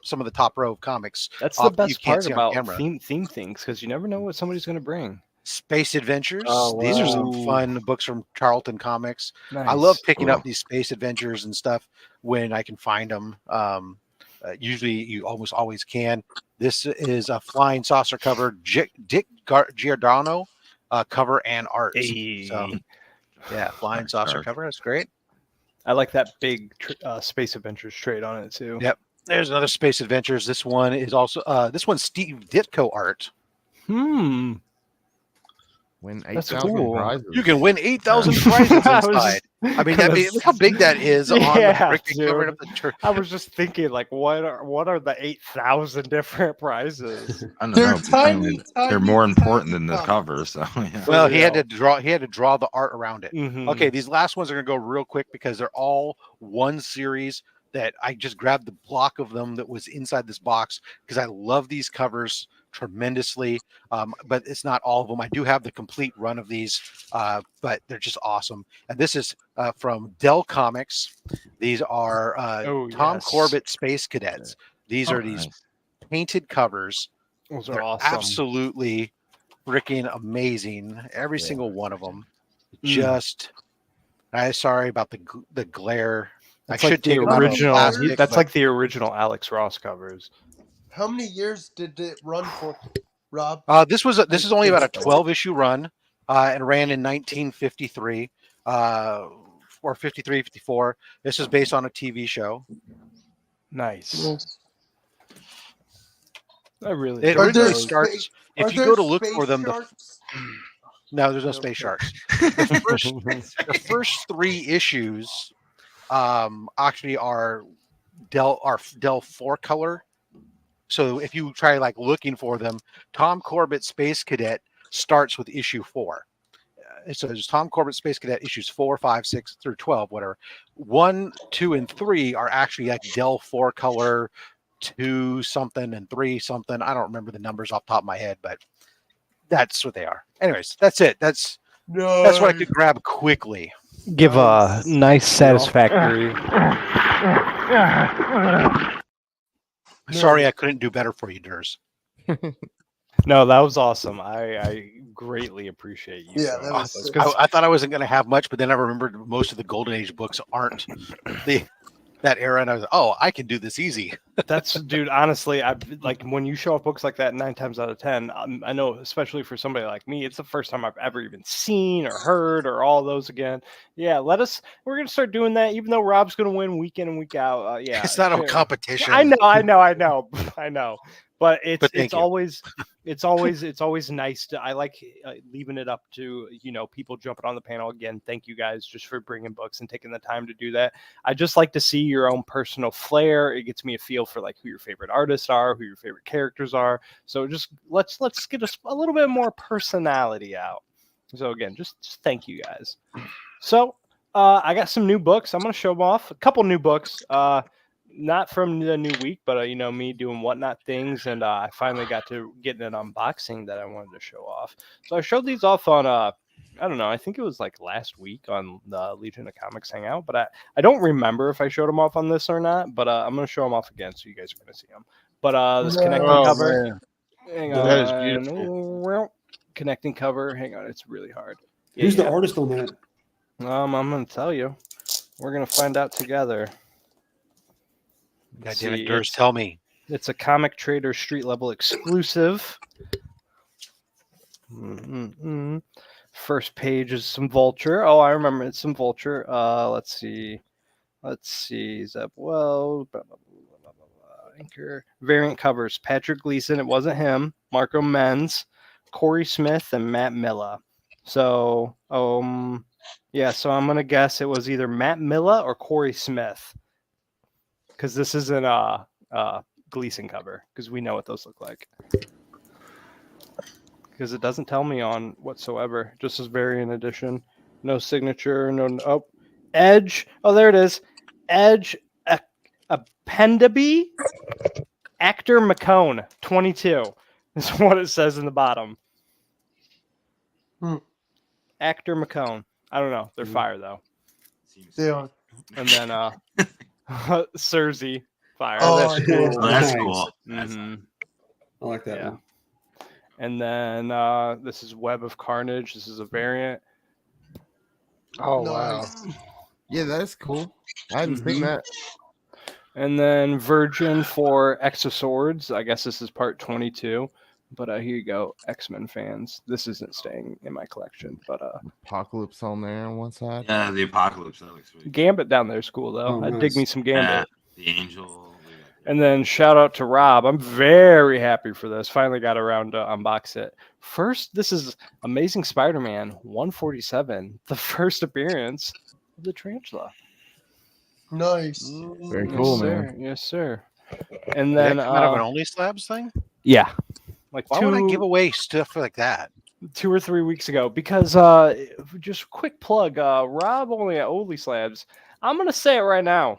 [SPEAKER 9] some of the top row of comics.
[SPEAKER 2] That's
[SPEAKER 9] off
[SPEAKER 2] the
[SPEAKER 9] that you
[SPEAKER 2] best
[SPEAKER 9] can't
[SPEAKER 2] part
[SPEAKER 9] see on
[SPEAKER 2] about
[SPEAKER 9] camera.
[SPEAKER 2] theme things because you never know what somebody's going to bring.
[SPEAKER 9] Space Adventures.
[SPEAKER 2] Oh,
[SPEAKER 9] These are some
[SPEAKER 2] wow.
[SPEAKER 9] fun books from Charlton Comics.
[SPEAKER 2] Nice.
[SPEAKER 9] I love picking
[SPEAKER 4] Cool.
[SPEAKER 9] up these space adventures and stuff when I can find them. Usually, you almost always can. This is a flying saucer cover, Dick Giordano cover and art.
[SPEAKER 2] Hey.
[SPEAKER 9] So, yeah, flying saucer cover. That's great.
[SPEAKER 2] I like that big Space Adventures trade on it too.
[SPEAKER 9] Yep. There's another Space Adventures. This one is also this one's Steve Ditko art.
[SPEAKER 6] Win
[SPEAKER 2] That's
[SPEAKER 6] 8,000
[SPEAKER 2] cool.
[SPEAKER 6] prizes.
[SPEAKER 9] You can win 8,000 prizes
[SPEAKER 2] I was
[SPEAKER 9] inside.
[SPEAKER 2] just
[SPEAKER 9] I mean,
[SPEAKER 2] gonna
[SPEAKER 9] look how big that is on the
[SPEAKER 2] Yeah,
[SPEAKER 9] freaking cover
[SPEAKER 2] dude.
[SPEAKER 9] of the church.
[SPEAKER 2] I was just thinking, like, what are the 8,000 different prizes?
[SPEAKER 4] I don't
[SPEAKER 3] They're
[SPEAKER 4] know.
[SPEAKER 3] tiny,
[SPEAKER 4] They're
[SPEAKER 3] tiny,
[SPEAKER 4] more important than the
[SPEAKER 3] tiny.
[SPEAKER 4] cover. So yeah.
[SPEAKER 9] Well, he had to draw the art around it.
[SPEAKER 2] Mhm.
[SPEAKER 9] Okay, these last ones are going to go real quick because they're all one series that I just grabbed the block of them that was inside this box because I love these covers tremendously. But it's not all of them. I do have the complete run of these, but they're just awesome. And this is from Dell Comics. These are Tom
[SPEAKER 2] yes.
[SPEAKER 9] Corbett Space Cadets. These are these painted covers.
[SPEAKER 2] Those are
[SPEAKER 9] They're
[SPEAKER 2] awesome.
[SPEAKER 9] absolutely freaking amazing. Every single one of them. Just, I'm sorry about the glare.
[SPEAKER 2] That's
[SPEAKER 9] I
[SPEAKER 2] like
[SPEAKER 9] should
[SPEAKER 2] the
[SPEAKER 9] take them out of
[SPEAKER 2] original.
[SPEAKER 9] plastic,
[SPEAKER 2] That's
[SPEAKER 9] but
[SPEAKER 2] like the original Alex Ross covers.
[SPEAKER 3] How many years did it run for, Rob?
[SPEAKER 9] this is only about a 12-issue run, and ran in 1953 or 53, 54. This is based on a TV show.
[SPEAKER 2] Nice. I really.
[SPEAKER 9] It
[SPEAKER 3] Are
[SPEAKER 9] originally
[SPEAKER 3] there
[SPEAKER 9] starts.
[SPEAKER 3] spa-
[SPEAKER 9] If
[SPEAKER 3] are
[SPEAKER 9] you
[SPEAKER 3] there
[SPEAKER 9] go to look
[SPEAKER 3] space
[SPEAKER 9] for them,
[SPEAKER 3] sharks?
[SPEAKER 9] no, there's no space sharks. The first three issues actually are Dell 4-color. So if you try like looking for them, Tom Corbett Space Cadet starts with issue 4. So there's Tom Corbett Space Cadet issues 4, 5, 6 through 12, whatever. 1, 2, and 3 are actually like Dell 4-color, 2 something and 3 something. I don't remember the numbers off the top of my head, but that's what they are. Anyways, that's it. That's
[SPEAKER 3] No.
[SPEAKER 9] That's what I could grab quickly.
[SPEAKER 7] Give a nice, satisfactory.
[SPEAKER 9] Sorry, I couldn't do better for you, Durs.
[SPEAKER 2] No, that was awesome. I greatly appreciate you.
[SPEAKER 3] Yeah,
[SPEAKER 2] showing
[SPEAKER 3] that
[SPEAKER 2] us
[SPEAKER 3] was
[SPEAKER 2] this, 'cause
[SPEAKER 9] I thought I wasn't going to have much, but then I remembered most of the Golden Age books aren't that era, and I was like, oh, I can do this easy.
[SPEAKER 2] that's, dude, honestly, I like when you show up books like that 9 times out of 10. I know, especially for somebody like me, it's the first time I've ever even seen or heard or all those again. Yeah, we're gonna start doing that, even though Rob's gonna win week in and week out. Yeah,
[SPEAKER 9] It's not a
[SPEAKER 2] sure.
[SPEAKER 9] competition.
[SPEAKER 2] I know. I know. But
[SPEAKER 9] But
[SPEAKER 2] it's
[SPEAKER 9] thank you.
[SPEAKER 2] always nice to. I like leaving it up to people jumping on the panel again. Thank you guys just for bringing books and taking the time to do that. I just like to see your own personal flair. It gets me a feel for like who your favorite artists are, who your favorite characters are. So just let's get a little bit more personality out. So again, just thank you guys. So I got some new books. I'm gonna show them off. A couple new books. Not from the new week, but me doing whatnot things, and I finally got to get an unboxing that I wanted to show off. So I showed these off on I don't know, I think it was like last week on the Legion of Comics Hangout, but I don't remember if I showed them off on this or not. But I'm gonna show them off again, so you guys are gonna see them. But this connecting cover, hang on,
[SPEAKER 5] That is beautiful.
[SPEAKER 2] Connecting cover. Hang on, it's really hard.
[SPEAKER 8] Who's the artist on that?
[SPEAKER 2] I'm gonna tell you. We're gonna find out together.
[SPEAKER 9] God damn it, Durs, tell me.
[SPEAKER 2] It's a Comic Trader street level exclusive. First page is some Vulture. Oh, I remember it's some Vulture. Let's see. Zebwell. Anchor. Variant covers. Patrick Gleason. It wasn't him. Marco Menz, Corey Smith, and Matt Milla. So, yeah. So I'm gonna guess it was either Matt Milla or Corey Smith. Because this isn't a Gleason cover, because we know what those look like. Because it doesn't tell me on whatsoever. Just as variant edition. No signature. No. Edge. Oh, there it is. Edge Appendaby. Actor McCone. 22. Is what it says in the bottom. Actor McCone. I don't know. They're fire, though.
[SPEAKER 3] They are.
[SPEAKER 2] And then Cersei. Fire.
[SPEAKER 3] Oh,
[SPEAKER 8] that's cool.
[SPEAKER 4] Oh, that's
[SPEAKER 8] Nice.
[SPEAKER 4] cool.
[SPEAKER 2] Mhm.
[SPEAKER 8] I like that
[SPEAKER 2] Yeah.
[SPEAKER 8] one.
[SPEAKER 2] And then this is Web of Carnage. This is a variant.
[SPEAKER 5] Oh,
[SPEAKER 3] Nice.
[SPEAKER 5] wow.
[SPEAKER 6] Yeah, that's cool. I hadn't seen that.
[SPEAKER 2] And then Virgin for Exoswords. I guess this is part 22. But here you go, X-Men fans. This isn't staying in my collection. But
[SPEAKER 6] Apocalypse on there on one side.
[SPEAKER 4] Yeah, the Apocalypse. That looks sweet.
[SPEAKER 2] Gambit down there is cool, though.
[SPEAKER 8] Oh,
[SPEAKER 2] I
[SPEAKER 8] nice.
[SPEAKER 2] dig me some Gambit.
[SPEAKER 4] The Angel.
[SPEAKER 2] And then shout out to Rob. I'm very happy for this. Finally got around to unbox it. First, this is Amazing Spider-Man 147, the first appearance of the Tarantula.
[SPEAKER 3] Nice.
[SPEAKER 6] Very cool,
[SPEAKER 2] Yes,
[SPEAKER 6] man.
[SPEAKER 2] sir. Yes, sir. And
[SPEAKER 9] Did that
[SPEAKER 2] then
[SPEAKER 9] come out of an Only Slabs thing?
[SPEAKER 2] yeah, like
[SPEAKER 9] Why would I give away stuff like that?
[SPEAKER 2] 2 or 3 weeks ago, because just quick plug, Rob only at Only Slabs. I'm gonna say it right now.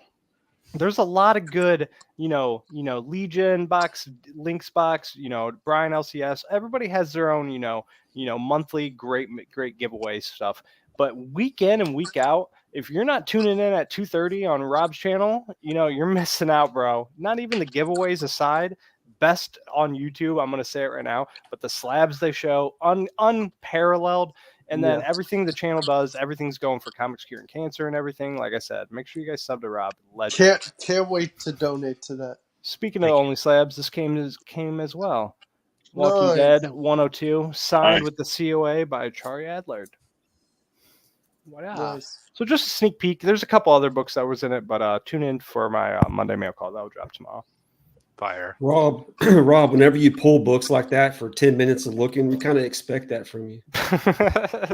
[SPEAKER 2] There's a lot of good, Legion box, Links box, Brian LCS. Everybody has their own, monthly great giveaway stuff. But week in and week out, if you're not tuning in at 2:30 on Rob's channel, you're missing out, bro. Not even the giveaways aside. Best on YouTube, I'm gonna say it right now. But the slabs they show, unparalleled. And then everything the channel does, everything's going for comics curing cancer and everything. Like I said, make sure you guys sub to Rob. Legend.
[SPEAKER 3] Can't wait to donate to that.
[SPEAKER 2] Speaking of Only Slabs, this came as well. Walking
[SPEAKER 3] Nice.
[SPEAKER 2] Dead 102, signed with the COA by Chari Adlard. Wow.
[SPEAKER 3] Nice.
[SPEAKER 2] So just a sneak peek. There's a couple other books that was in it, but tune in for my Monday mail call that will drop tomorrow.
[SPEAKER 9] Fire.
[SPEAKER 8] Rob, whenever you pull books like that for 10 minutes of looking, we kind of expect that from you.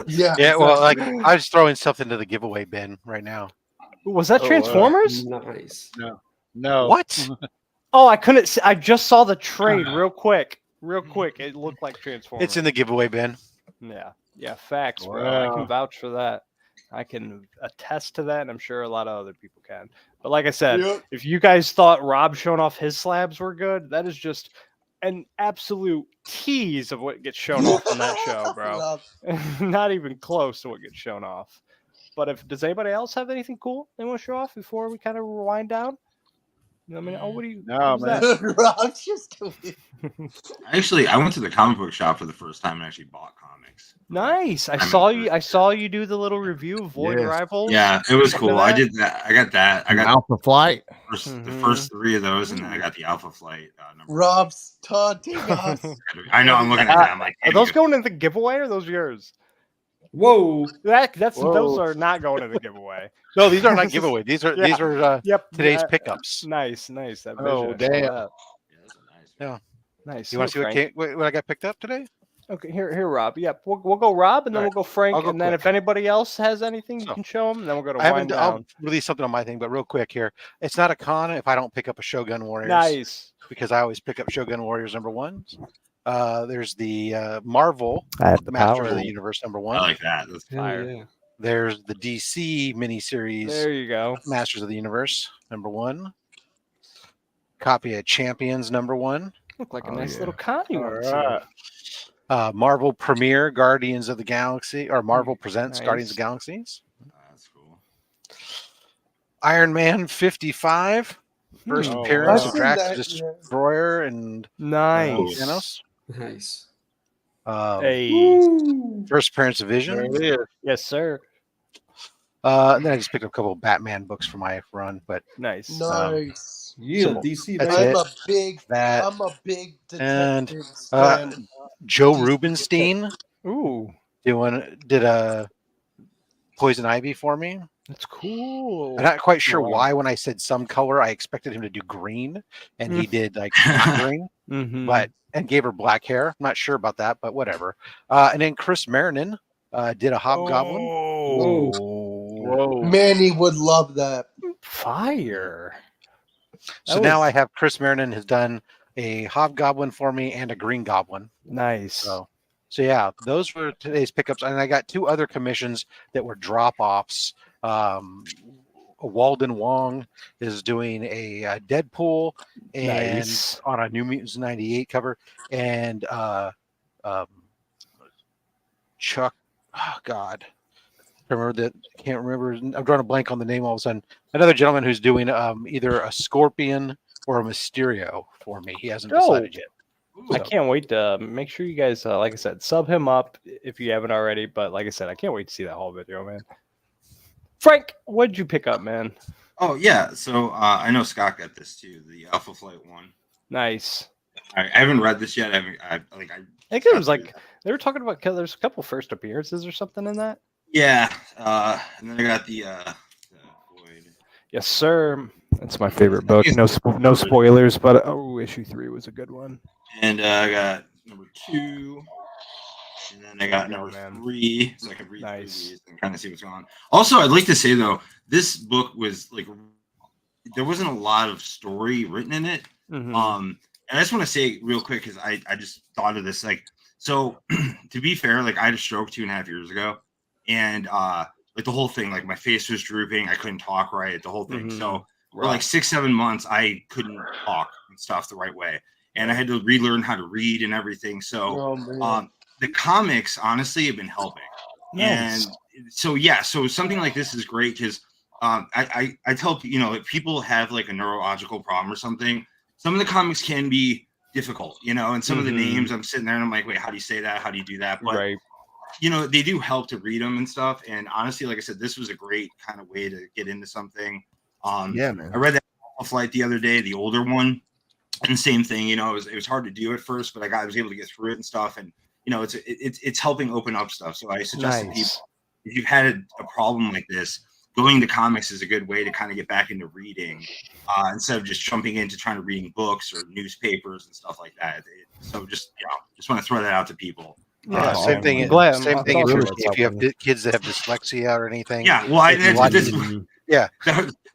[SPEAKER 3] Yeah.
[SPEAKER 9] Yeah, well, like I was throwing stuff into the giveaway bin right now.
[SPEAKER 2] Was that Transformers?
[SPEAKER 8] Nice.
[SPEAKER 5] No.
[SPEAKER 9] What?
[SPEAKER 2] Oh, I couldn't see. I just saw the trade real quick. It looked like Transformers.
[SPEAKER 9] It's in the giveaway bin.
[SPEAKER 2] Yeah, facts, bro. I can vouch for that. I can attest to that, and I'm sure a lot of other people can. But like I said, if you guys thought Rob showing off his slabs were good, that is just an absolute tease of what gets shown off on that show, bro.
[SPEAKER 3] Rob,
[SPEAKER 2] Not even close to what gets shown off. But does anybody else have anything cool they want to show off before we kind of wind down? I mean, what do you?
[SPEAKER 5] No,
[SPEAKER 2] what was
[SPEAKER 5] man.
[SPEAKER 2] that?
[SPEAKER 3] Rob's just doing.
[SPEAKER 4] Actually, I went to the comic book shop for the first time and actually bought comics.
[SPEAKER 2] Nice. I
[SPEAKER 4] I'm
[SPEAKER 2] saw
[SPEAKER 4] in
[SPEAKER 2] you. I saw you do the little review of Void
[SPEAKER 6] Yes.
[SPEAKER 2] Rivals.
[SPEAKER 4] Yeah, it was
[SPEAKER 2] Listen to
[SPEAKER 4] cool. I
[SPEAKER 2] that.
[SPEAKER 4] did that. I got that. I got
[SPEAKER 6] Alpha Flight.
[SPEAKER 4] the first 3 of those, and then I got the Alpha Flight number.
[SPEAKER 3] Rob's taunting us.
[SPEAKER 4] I know. I'm looking at that. I'm like,
[SPEAKER 2] Are those going in the giveaway or are those yours?
[SPEAKER 8] Whoa.
[SPEAKER 2] Those
[SPEAKER 5] Whoa.
[SPEAKER 2] are not going in the giveaway.
[SPEAKER 9] No, these are not giveaway. These are
[SPEAKER 2] Yep.
[SPEAKER 9] today's pickups.
[SPEAKER 2] Nice. That
[SPEAKER 5] Oh,
[SPEAKER 2] vision, I saw
[SPEAKER 5] damn.
[SPEAKER 2] that.
[SPEAKER 4] Yeah, those are nice.
[SPEAKER 9] Yeah.
[SPEAKER 2] Nice.
[SPEAKER 9] You want to see
[SPEAKER 2] Frank.
[SPEAKER 9] what I got picked up today?
[SPEAKER 2] Okay, here, Rob. Yep, we'll go Rob, and then
[SPEAKER 9] All right.
[SPEAKER 2] we'll go Frank,
[SPEAKER 9] I'll go
[SPEAKER 2] and then
[SPEAKER 9] quick.
[SPEAKER 2] if anybody else has anything, you
[SPEAKER 9] So,
[SPEAKER 2] can show them, and then we'll go to
[SPEAKER 9] I
[SPEAKER 2] wind
[SPEAKER 9] haven't. I'll
[SPEAKER 2] down.
[SPEAKER 9] release something on my thing, but real quick here. It's not a con if I don't pick up a Shogun Warriors.
[SPEAKER 2] Nice.
[SPEAKER 9] Because I always pick up Shogun Warriors #1s. There's the Marvel
[SPEAKER 7] I have the
[SPEAKER 9] Masters
[SPEAKER 7] power.
[SPEAKER 9] of the Universe
[SPEAKER 4] I
[SPEAKER 9] #1.
[SPEAKER 4] like that. That's
[SPEAKER 8] Hell
[SPEAKER 2] Fire.
[SPEAKER 8] yeah.
[SPEAKER 9] There's the DC miniseries
[SPEAKER 2] There you go.
[SPEAKER 9] Masters of the Universe #1. Copy of Champions #1.
[SPEAKER 2] Look like a
[SPEAKER 7] Oh,
[SPEAKER 2] nice
[SPEAKER 7] yeah.
[SPEAKER 2] little Connie one. too.
[SPEAKER 5] Alright.
[SPEAKER 9] Marvel Premiere Guardians of the Galaxy, or Marvel Presents Guardians of the
[SPEAKER 2] Nice.
[SPEAKER 9] Galaxies.
[SPEAKER 4] that's cool.
[SPEAKER 9] Iron Man 55. First
[SPEAKER 2] Oh,
[SPEAKER 9] appearance
[SPEAKER 2] wow.
[SPEAKER 9] of Drax the
[SPEAKER 3] I've seen that,
[SPEAKER 9] Destroyer and
[SPEAKER 2] Nice.
[SPEAKER 9] Thanos.
[SPEAKER 8] Nice.
[SPEAKER 2] Hey.
[SPEAKER 8] Woo.
[SPEAKER 9] First appearance of
[SPEAKER 5] There
[SPEAKER 9] Vision.
[SPEAKER 5] it is.
[SPEAKER 2] Yes, sir.
[SPEAKER 9] And then I just picked up a couple of Batman books for my run, but
[SPEAKER 2] Nice.
[SPEAKER 3] Nice.
[SPEAKER 8] Yeah,
[SPEAKER 9] So,
[SPEAKER 8] DC.
[SPEAKER 9] that's
[SPEAKER 8] baby.
[SPEAKER 9] it.
[SPEAKER 3] I'm a big
[SPEAKER 9] And,
[SPEAKER 3] detective fan.
[SPEAKER 9] Joe
[SPEAKER 3] DC.
[SPEAKER 9] Rubenstein
[SPEAKER 2] Ooh,
[SPEAKER 9] did a Poison Ivy for me.
[SPEAKER 2] that's cool.
[SPEAKER 9] I'm not quite sure
[SPEAKER 2] Wow.
[SPEAKER 9] why when I said some color, I expected him to do green, and he did like not green,
[SPEAKER 2] Mm-hmm.
[SPEAKER 9] but and gave her black hair. I'm not sure about that, but whatever. And then Chris Marinan did a Hobgoblin.
[SPEAKER 2] Oh,
[SPEAKER 5] Whoa.
[SPEAKER 3] Manny would love that.
[SPEAKER 2] fire.
[SPEAKER 9] So
[SPEAKER 2] That
[SPEAKER 9] now
[SPEAKER 2] was-
[SPEAKER 9] I have Chris Marinan has done a Hobgoblin for me and a Green Goblin.
[SPEAKER 2] Nice.
[SPEAKER 9] So yeah, those were today's pickups, and I got 2 other commissions that were drop-offs. Walden Wong is doing a Deadpool and
[SPEAKER 2] Nice.
[SPEAKER 9] on a New Mutants 98 cover, and Chuck. Oh God, I remember that. Can't remember. I'm drawing a blank on the name all of a sudden. Another gentleman who's doing either a Scorpion or a Mysterio for me. He hasn't decided yet.
[SPEAKER 2] I can't wait to make sure you guys, like I said, sub him up if you haven't already. But like I said, I can't wait to see that whole video, man. Frank, what did you pick up, man?
[SPEAKER 4] Oh yeah. So I know Scott got this too. The Alpha Flight one.
[SPEAKER 2] Nice.
[SPEAKER 4] I haven't read this yet.
[SPEAKER 2] I think it was like they were talking about. There's a couple first appearances or something in that.
[SPEAKER 4] Yeah. And then I got the Void.
[SPEAKER 2] Yes, sir. That's my favorite book. No spoilers, but issue 3 was a good one.
[SPEAKER 4] And I got #2. And then I got number 3, so I can read through these and kind of see what's going on. Also, I'd like to say though, this book was like there wasn't a lot of story written in it.
[SPEAKER 2] Mhm.
[SPEAKER 4] And I just want to say real quick because I just thought of this. Like, so to be fair, like I had a stroke 2.5 years ago, and like the whole thing, like my face was drooping, I couldn't talk right, the whole thing. So for like 6-7 months, I couldn't talk and stuff the right way, and I had to relearn how to read and everything. So the comics honestly have been helping.
[SPEAKER 2] Nice.
[SPEAKER 4] And so yeah, so something like this is great because I tell if people have like a neurological problem or something, some of the comics can be difficult, and some of the names I'm sitting there and I'm like, wait, how do you say that? How do you do that? But they do help to read them and stuff. And honestly, like I said, this was a great kind of way to get into something.
[SPEAKER 6] Yeah, man.
[SPEAKER 4] I read that Flight the other day, the older one, and same thing. It was hard to do at first, but I was able to get through it and stuff. And it's helping open up stuff. So I suggest to people, if you've had a problem like this, going to comics is a good way to kind of get back into reading instead of just jumping into trying to reading books or newspapers and stuff like that. So just want to throw that out to people.
[SPEAKER 9] Yeah, same thing. Same thing if you have kids that have dyslexia or anything.
[SPEAKER 4] Yeah, well,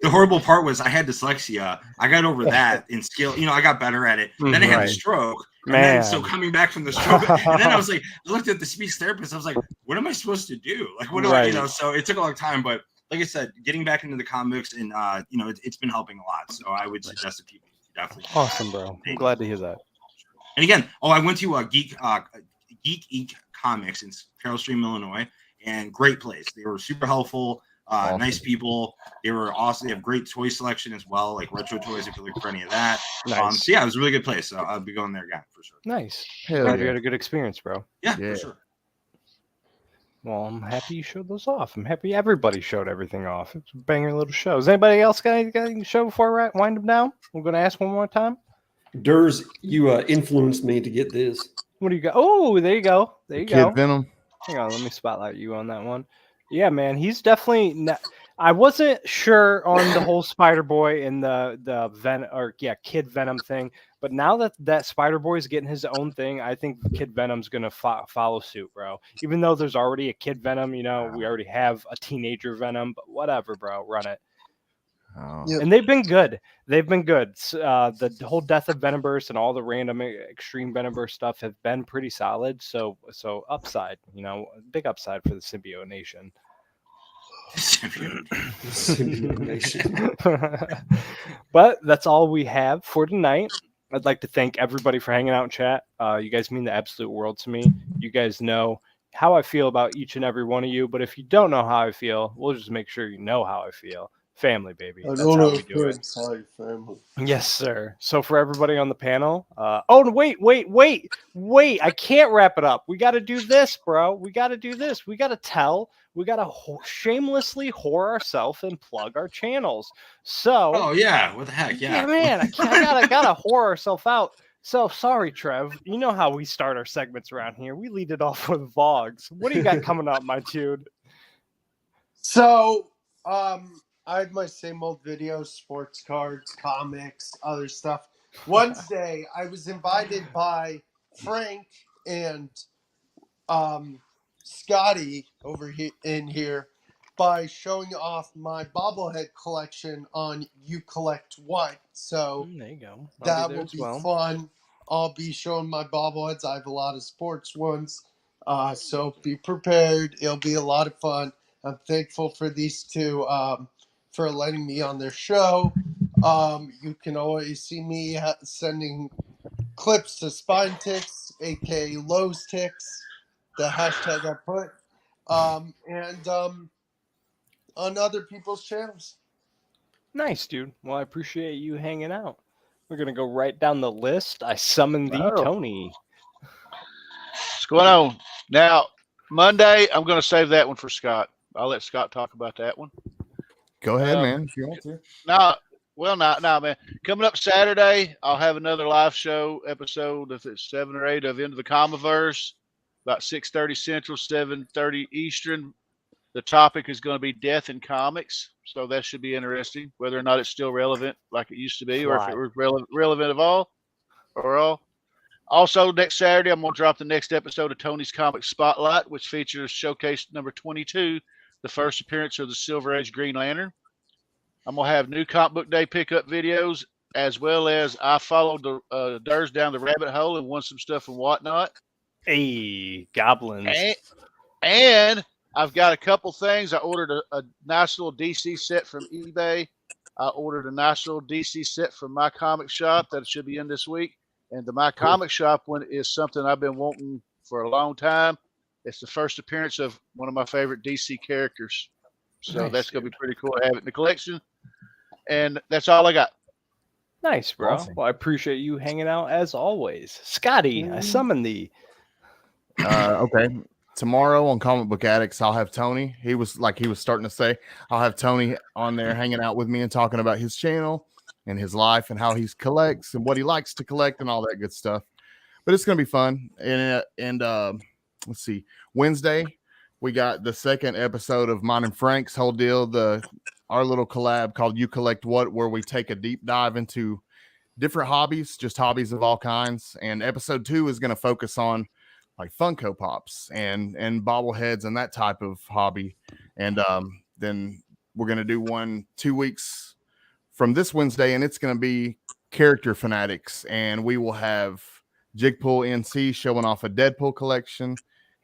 [SPEAKER 4] the horrible part was I had dyslexia. I got over that in skill. I got better at it. Then I had a stroke. And then, so coming back from the stroke, and then I was like, I looked at the speech therapist. I was like, what am I supposed to do? Like, what do I, So it took a long time, but like I said, getting back into the comics and it's been helping a lot. So I would suggest to people definitely.
[SPEAKER 2] Awesome, bro. I'm glad to hear that.
[SPEAKER 4] And again, I went to Geek Inc. Comics in Carroll Stream, Illinois, and great place. They were super helpful,
[SPEAKER 6] Awesome.
[SPEAKER 4] nice people. They were awesome. They have great toy selection as well, like retro toys if you're looking for any of that.
[SPEAKER 2] Nice.
[SPEAKER 4] So yeah, it was a really good place. So I'll be going there again for sure.
[SPEAKER 2] Nice.
[SPEAKER 6] Hell
[SPEAKER 2] Glad
[SPEAKER 6] yeah.
[SPEAKER 2] you had a good experience, bro.
[SPEAKER 4] Yeah,
[SPEAKER 6] Yeah.
[SPEAKER 4] for sure.
[SPEAKER 2] Well, I'm happy you showed those off. I'm happy everybody showed everything off. It's a banger little show. Does anybody else got anything to show before I wind them down? We're going to ask one more time.
[SPEAKER 8] Durs, you influenced me to get this.
[SPEAKER 2] What do you got? Oh, there you go. There you
[SPEAKER 6] Kid
[SPEAKER 2] go.
[SPEAKER 6] Venom.
[SPEAKER 2] Hang on, let me spotlight you on that one. Yeah, man, he's definitely. I wasn't sure on the whole Spider Boy and the Kid Venom thing, but now that Spider Boy is getting his own thing, I think Kid Venom's gonna follow suit, bro. Even though there's already a Kid Venom, we already have a teenager Venom, but whatever, bro, run it.
[SPEAKER 6] Oh.
[SPEAKER 3] Yep.
[SPEAKER 2] And they've been good. They've been good. The whole death of Venomverse and all the random extreme Venomverse stuff have been pretty solid. So upside, big upside for the Symbiote Nation. But that's all we have for tonight. I'd like to thank everybody for hanging out in chat. You guys mean the absolute world to me. You guys know how I feel about each and every one of you. But if you don't know how I feel, we'll just make sure you know how I feel. Family, baby. That's how we do it.
[SPEAKER 3] Sorry, family.
[SPEAKER 2] Yes, sir. So for everybody on the panel, wait! I can't wrap it up. We got to do this, bro. We got to do this. We got to shamelessly whore ourselves and plug our channels. So,
[SPEAKER 4] Oh yeah, what the heck? Yeah,
[SPEAKER 2] man, I gotta whore ourselves out. So sorry, Trev. You know how we start our segments around here. We lead it off with vlogs. What do you got coming up, my dude?
[SPEAKER 3] So, I had my same old videos, sports cards, comics, other stuff. Wednesday, I was invited by Frank and Scotty over here by showing off my bobblehead collection on You Collect What. So
[SPEAKER 2] there you go.
[SPEAKER 3] That will be fun. I'll be showing my bobbleheads. I have a lot of sports ones. So be prepared. It'll be a lot of fun. I'm thankful for these two for letting me on their show. You can always see me sending clips to Spine Ticks, aka Lowe's Ticks, the hashtag I put, and on other people's channels.
[SPEAKER 2] Nice, dude. Well, I appreciate you hanging out. We're going to go right down the list. I summon thee, Tony.
[SPEAKER 5] What's going on? Now, Monday, I'm going to save that one for Scott. I'll let Scott talk about that one.
[SPEAKER 6] Go ahead, man, if you want to.
[SPEAKER 5] No, man. Coming up Saturday, I'll have another live show episode, if it's 7 or 8, of Into the Comiverse, about 6:30 Central, 7:30 Eastern. The topic is going to be death in comics, so that should be interesting, whether or not it's still relevant like it used to be, or if it was relevant at all. Also, next Saturday, I'm going to drop the next episode of Tony's Comic Spotlight, which features showcase number 22, the first appearance of the Silver Age Green Lantern. I'm going to have new Comic Book Day pickup videos, as well as I followed the Durs down the rabbit hole and won some stuff and whatnot.
[SPEAKER 2] Hey, goblins.
[SPEAKER 5] And I've got a couple things. I ordered a nice little DC set from eBay. I ordered a nice little DC set from My Comic Shop that should be in this week. And the My Comic Shop one is something I've been wanting for a long time. It's the first appearance of one of my favorite DC characters. So
[SPEAKER 2] Nice,
[SPEAKER 5] that's going to be pretty cool to have it in the collection. And that's all I got.
[SPEAKER 2] Nice, bro.
[SPEAKER 6] Awesome.
[SPEAKER 2] Well, I appreciate you hanging out as always. Scotty, I summon thee.
[SPEAKER 6] Okay. Tomorrow on Comic Book Addicts, I'll have Tony. He was starting to say, I'll have Tony on there hanging out with me and talking about his channel and his life and how he collects and what he likes to collect and all that good stuff. But it's going to be fun. And let's see. Wednesday, we got the second episode of mine and Frank's whole deal, our little collab called You Collect What, where we take a deep dive into different hobbies, just hobbies of all kinds. And episode 2 is going to focus on like Funko Pops and bobbleheads and that type of hobby. And then we're going to do one 2 weeks from this Wednesday, and it's going to be Character Fanatics. And we will have Jigpool NC showing off a Deadpool collection.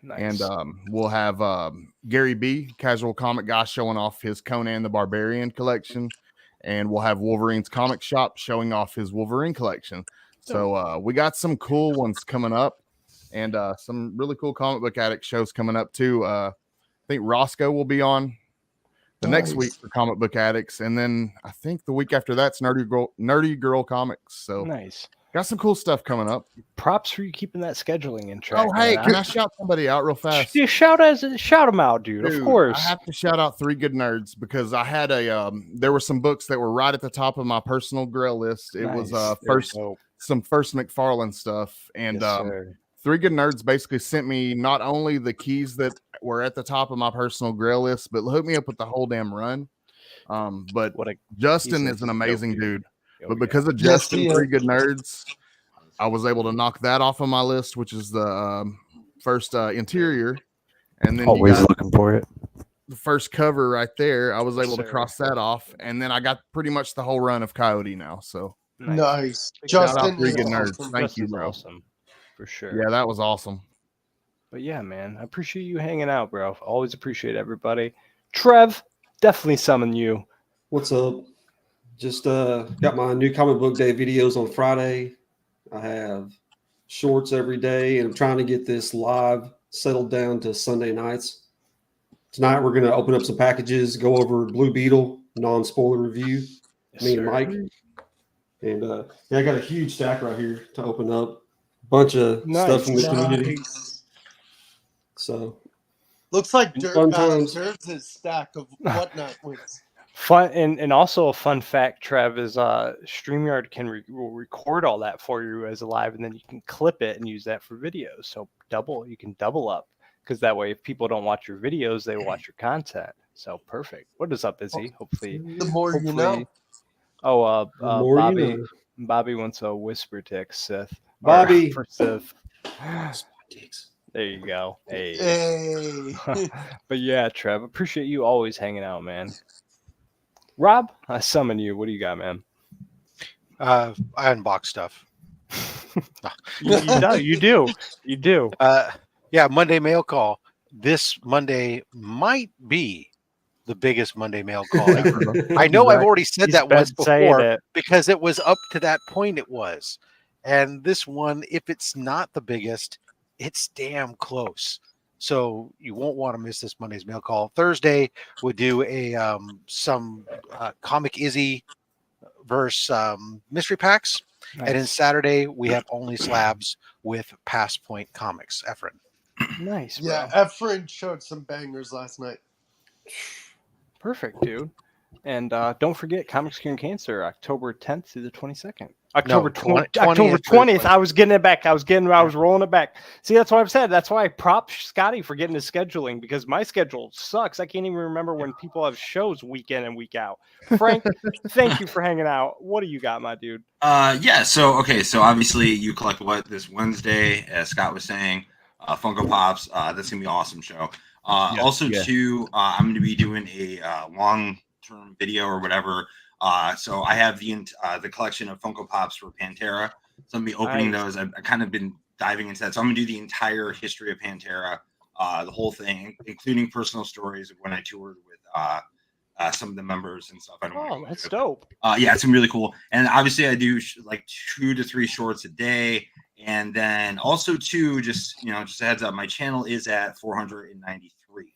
[SPEAKER 2] Nice.
[SPEAKER 6] And we'll have Gary B, Casual Comic Guy, showing off his Conan the Barbarian collection. And we'll have Wolverine's Comic Shop showing off his Wolverine collection. So we got some cool ones coming up, and some really cool comic book addict shows coming up too. I think Roscoe will be on the next week for comic book addicts, and then I think the week after that's Nerdy Girl Comics. So
[SPEAKER 2] nice.
[SPEAKER 6] Got some cool stuff coming up.
[SPEAKER 2] Props for you keeping that scheduling in track.
[SPEAKER 6] Oh, hey, can I shout somebody out real fast?
[SPEAKER 2] You shout them out, dude. Of course.
[SPEAKER 6] I have to shout out Three Good Nerds because I had there were some books that were right at the top of my personal grail list. It was some first McFarlane stuff, and Three Good Nerds basically sent me not only the keys that were at the top of my personal grail list, but hooked me up with the whole damn run. But Justin is an amazing dude. But because of Justin, Three Good Nerds, I was able to knock that off of my list, which is the first interior. And then
[SPEAKER 7] always looking for it.
[SPEAKER 6] The first cover right there, I was able to cross that off. And then I got pretty much the whole run of Coyote now. So
[SPEAKER 3] nice.
[SPEAKER 6] Justin, Three Good Nerds. Thank you, bro.
[SPEAKER 2] Awesome. For sure.
[SPEAKER 6] Yeah, that was awesome.
[SPEAKER 2] But yeah, man, I appreciate you hanging out, bro. Always appreciate everybody. Trev, definitely summon you.
[SPEAKER 8] What's up? Just got my new comic book day videos on Friday. I have shorts every day, and I'm trying to get this live settled down to Sunday nights. Tonight we're going to open up some packages, go over Blue Beetle non-spoiler review. Me and Mike. And I got a huge stack right here to open up. Bunch of stuff from the community. So
[SPEAKER 3] looks like Dirt deserves his stack of whatnot wins.
[SPEAKER 2] Fun and also a fun fact, Trev, is StreamYard will record all that for you as a live, and then you can clip it and use that for videos. So you can double up, because that way if people don't watch your videos, they watch your content. So perfect. What is up, Izzy? Hopefully
[SPEAKER 3] the more you know.
[SPEAKER 2] Oh, Bobby.
[SPEAKER 3] You know.
[SPEAKER 2] Bobby wants a whisper tick, Sith.
[SPEAKER 8] Bobby
[SPEAKER 2] for Sith. There you go.
[SPEAKER 3] Hey.
[SPEAKER 2] But yeah, Trev, appreciate you always hanging out, man. Rob, I summon you. What do you got, man?
[SPEAKER 9] I unbox stuff.
[SPEAKER 2] You do.
[SPEAKER 9] Yeah, Monday mail call. This Monday might be the biggest Monday mail call ever. I know I've already said that once before because it was up to that point it was. And this one, if it's not the biggest, it's damn close. So you won't want to miss this Monday's mail call. Thursday, we'll do a some Comic Izzy versus mystery packs.
[SPEAKER 2] Nice.
[SPEAKER 9] And then Saturday, we have only slabs with Pass Point Comics. Efren.
[SPEAKER 2] Nice, bro.
[SPEAKER 3] Yeah, Efren showed some bangers last night.
[SPEAKER 2] Perfect, dude. And don't forget Comics Curing Cancer, October 10th through the 22nd. October 20th. I was getting it back. I was rolling it back. See, that's what I've said. That's why I prop Scotty for getting his scheduling, because my schedule sucks. I can't even remember when people have shows week in and week out. Frank, thank you for hanging out. What do you got, my dude?
[SPEAKER 4] So obviously you collect what this Wednesday, as Scott was saying, Funko Pops. That's gonna be an awesome show. I'm gonna be doing a long-term video or whatever. So I have the collection of Funko Pops for Pantera. So I'm gonna be opening those. I've kind of been diving into that. So I'm gonna do the entire history of Pantera, the whole thing, including personal stories of when I toured with some of the members and stuff.
[SPEAKER 2] That's dope.
[SPEAKER 4] Yeah, it's gonna be really cool. And obviously I do like 2 to 3 shorts a day. And then also too, just a heads up, my channel is at 493.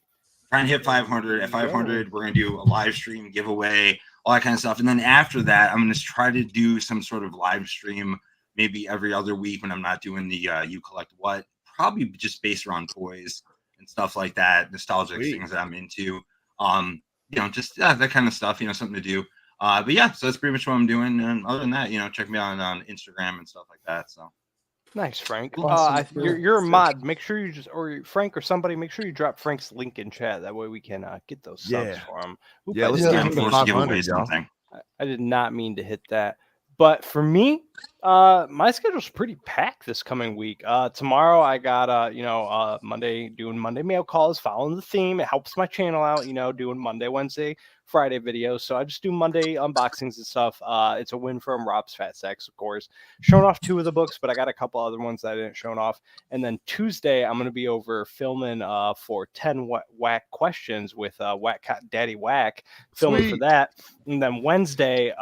[SPEAKER 4] Trying to hit 500. At 500, we're gonna do a live stream giveaway, all that kind of stuff. And then after that, I'm going to try to do some sort of live stream, maybe every other week when I'm not doing the You Collect What, probably just based around toys and stuff like that, nostalgic things that I'm into. Just that kind of stuff, something to do. But yeah, so that's pretty much what I'm doing. And other than that, check me out on Instagram and stuff like that. So.
[SPEAKER 2] Nice, Frank.
[SPEAKER 3] Awesome.
[SPEAKER 2] You're a mod. Make sure you or Frank or somebody, make sure you drop Frank's link in chat. That way we can get those subs for him.
[SPEAKER 6] Let's get him to 500, y'all.
[SPEAKER 2] I did not mean to hit that. But for me, my schedule's pretty packed this coming week. Tomorrow I got Monday, doing Monday mail calls, following the theme. It helps my channel out, doing Monday, Wednesday, Friday videos. So I just do Monday unboxings and stuff. It's a win from Rob's Fat Sacks, of course. Showing off 2 of the books, but I got a couple other ones that I didn't show off. And then Tuesday, I'm going to be over filming for 10 whack questions with Daddy Whack, filming for that. And then Wednesday,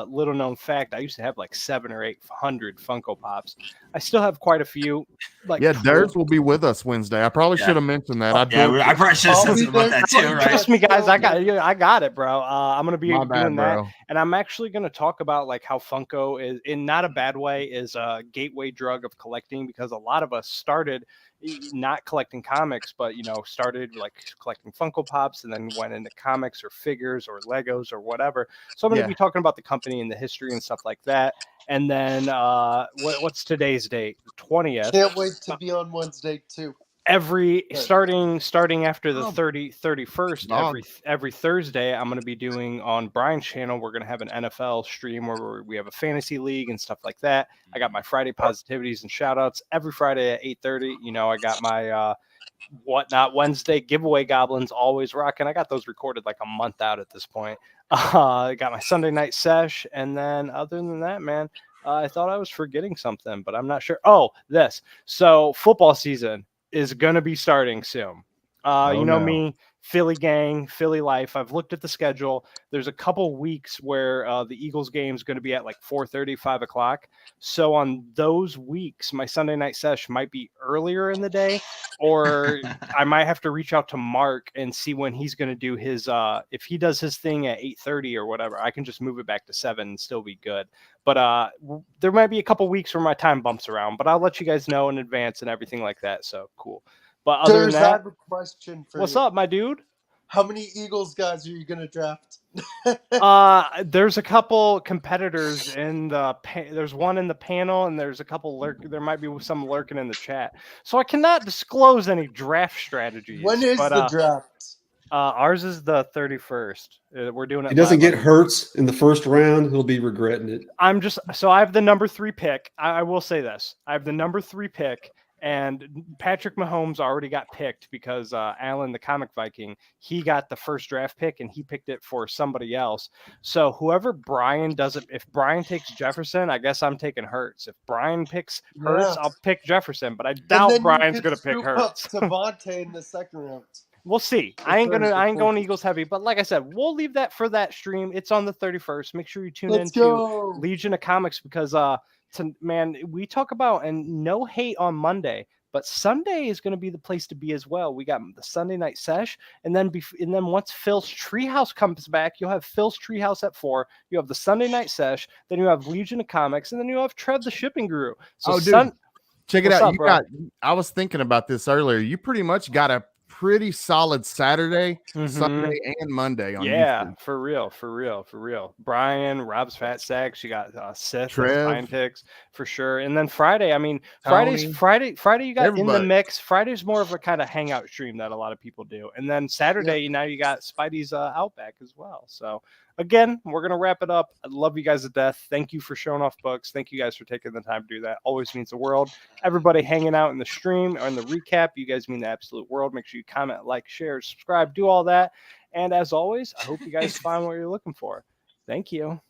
[SPEAKER 2] little known fact, I used to have like 7 or 8 500 Funko Pops. I still have quite a few. Like
[SPEAKER 6] Yeah, Durs will be with us Wednesday. I probably
[SPEAKER 4] Yeah.
[SPEAKER 6] should have mentioned that.
[SPEAKER 4] I probably should have
[SPEAKER 3] I'll
[SPEAKER 4] said
[SPEAKER 3] be
[SPEAKER 4] something about
[SPEAKER 3] there
[SPEAKER 4] that
[SPEAKER 3] for
[SPEAKER 4] too,
[SPEAKER 3] you.
[SPEAKER 4] right?
[SPEAKER 2] Trust me, guys. I got it, bro. I'm gonna be
[SPEAKER 6] My bad,
[SPEAKER 2] doing that,
[SPEAKER 6] bro.
[SPEAKER 2] and I'm actually gonna talk about like how Funko is, in not a bad way, is a gateway drug of collecting, because a lot of us started not collecting comics, but started like collecting Funko Pops, and then went into comics or figures or Legos or whatever. So I'm gonna
[SPEAKER 6] Yeah.
[SPEAKER 2] be talking about the company and the history and stuff like that. And then what's today's date? The 20th.
[SPEAKER 3] Can't wait to be on Wednesday too.
[SPEAKER 2] Every
[SPEAKER 3] Good.
[SPEAKER 2] starting after the 31st,
[SPEAKER 6] Dog.
[SPEAKER 2] every Thursday, I'm going to be doing on Brian's channel. We're going to have an NFL stream where we have a fantasy league and stuff like that. I got my Friday positivities and shout outs every Friday at 8:30. I got my Whatnot Wednesday giveaway goblins always rocking. I got those recorded like a month out at this point. I got my Sunday night sesh, and then other than that, man, I thought I was forgetting something, but I'm not sure. Oh, this. So football season is going to be starting soon. You know
[SPEAKER 6] no.
[SPEAKER 2] me, Philly gang, Philly life. I've looked at the schedule. There's a couple weeks where the Eagles game is going to be at like 4:30, 5 o'clock. So on those weeks, my Sunday night sesh might be earlier in the day, or I might have to reach out to Mark and see when he's going to do his. If he does his thing at 8:30 or whatever, I can just move it back to 7 and still be good. But there might be a couple weeks where my time bumps around, but I'll let you guys know in advance and everything like that. So cool. But other
[SPEAKER 3] Durs,
[SPEAKER 2] than
[SPEAKER 3] I
[SPEAKER 2] that,
[SPEAKER 3] have a question for
[SPEAKER 2] what's
[SPEAKER 3] you.
[SPEAKER 2] up, my dude?
[SPEAKER 3] How many Eagles guys are you gonna draft?
[SPEAKER 2] There's a couple competitors in the there's one in the panel, and there's a couple there might be some lurking in the chat. So I cannot disclose any draft strategies.
[SPEAKER 3] When is the draft?
[SPEAKER 2] Ours is the 31st. We're doing it.
[SPEAKER 8] If he doesn't
[SPEAKER 2] live
[SPEAKER 8] get
[SPEAKER 2] on-
[SPEAKER 8] Hurts in the first round, he'll be regretting it.
[SPEAKER 2] I have the number 3 pick. I will say this. I have the number 3 pick, and Patrick Mahomes already got picked because Allen, the comic Viking, he got the first draft pick and he picked it for somebody else. So whoever Brian doesn't, if Brian takes Jefferson, I guess I'm taking Hurts. If Brian picks Hurts,
[SPEAKER 3] Yeah.
[SPEAKER 2] I'll pick Jefferson, but I
[SPEAKER 3] And
[SPEAKER 2] doubt
[SPEAKER 3] then
[SPEAKER 2] Brian's
[SPEAKER 3] you
[SPEAKER 2] going
[SPEAKER 3] could
[SPEAKER 2] to pick
[SPEAKER 3] scoop up
[SPEAKER 2] Hurts.
[SPEAKER 3] Devontae in the second round.
[SPEAKER 2] We'll see. I ain't going Eagles heavy, but like I said, we'll leave that for that stream. It's on the 31st. Make sure you tune
[SPEAKER 3] Let's
[SPEAKER 2] into
[SPEAKER 3] go.
[SPEAKER 2] Legion of Comics because man, we talk about, and no hate on Monday, but Sunday is going to be the place to be as well. We got the Sunday night sesh, and then once Phil's Treehouse comes back, you'll have Phil's Treehouse at 4. You have the Sunday night sesh, then you have Legion of Comics, and then you have Trev the Shipping Guru. So
[SPEAKER 6] dude, check it
[SPEAKER 2] What's
[SPEAKER 6] out.
[SPEAKER 2] up, bro?
[SPEAKER 6] I was thinking about this earlier. You pretty much got a pretty solid Saturday, Sunday, and Monday on YouTube.
[SPEAKER 2] For real. Brian, Rob's Fat Stacks, you got Seth,
[SPEAKER 6] Trev,
[SPEAKER 2] Fine Picks for sure. And then Friday, I mean,
[SPEAKER 6] Tony,
[SPEAKER 2] Friday you got
[SPEAKER 6] everybody.
[SPEAKER 2] in the mix. Friday's more of a kind of hangout stream that a lot of people do. And then Saturday, now you got Spidey's Outback as well. So again, we're going to wrap it up. I love you guys to death. Thank you for showing off books. Thank you guys for taking the time to do that. Always means the world. Everybody hanging out in the stream or in the recap, you guys mean the absolute world. Make sure you comment, like, share, subscribe, do all that. And as always, I hope you guys find what you're looking for. Thank you.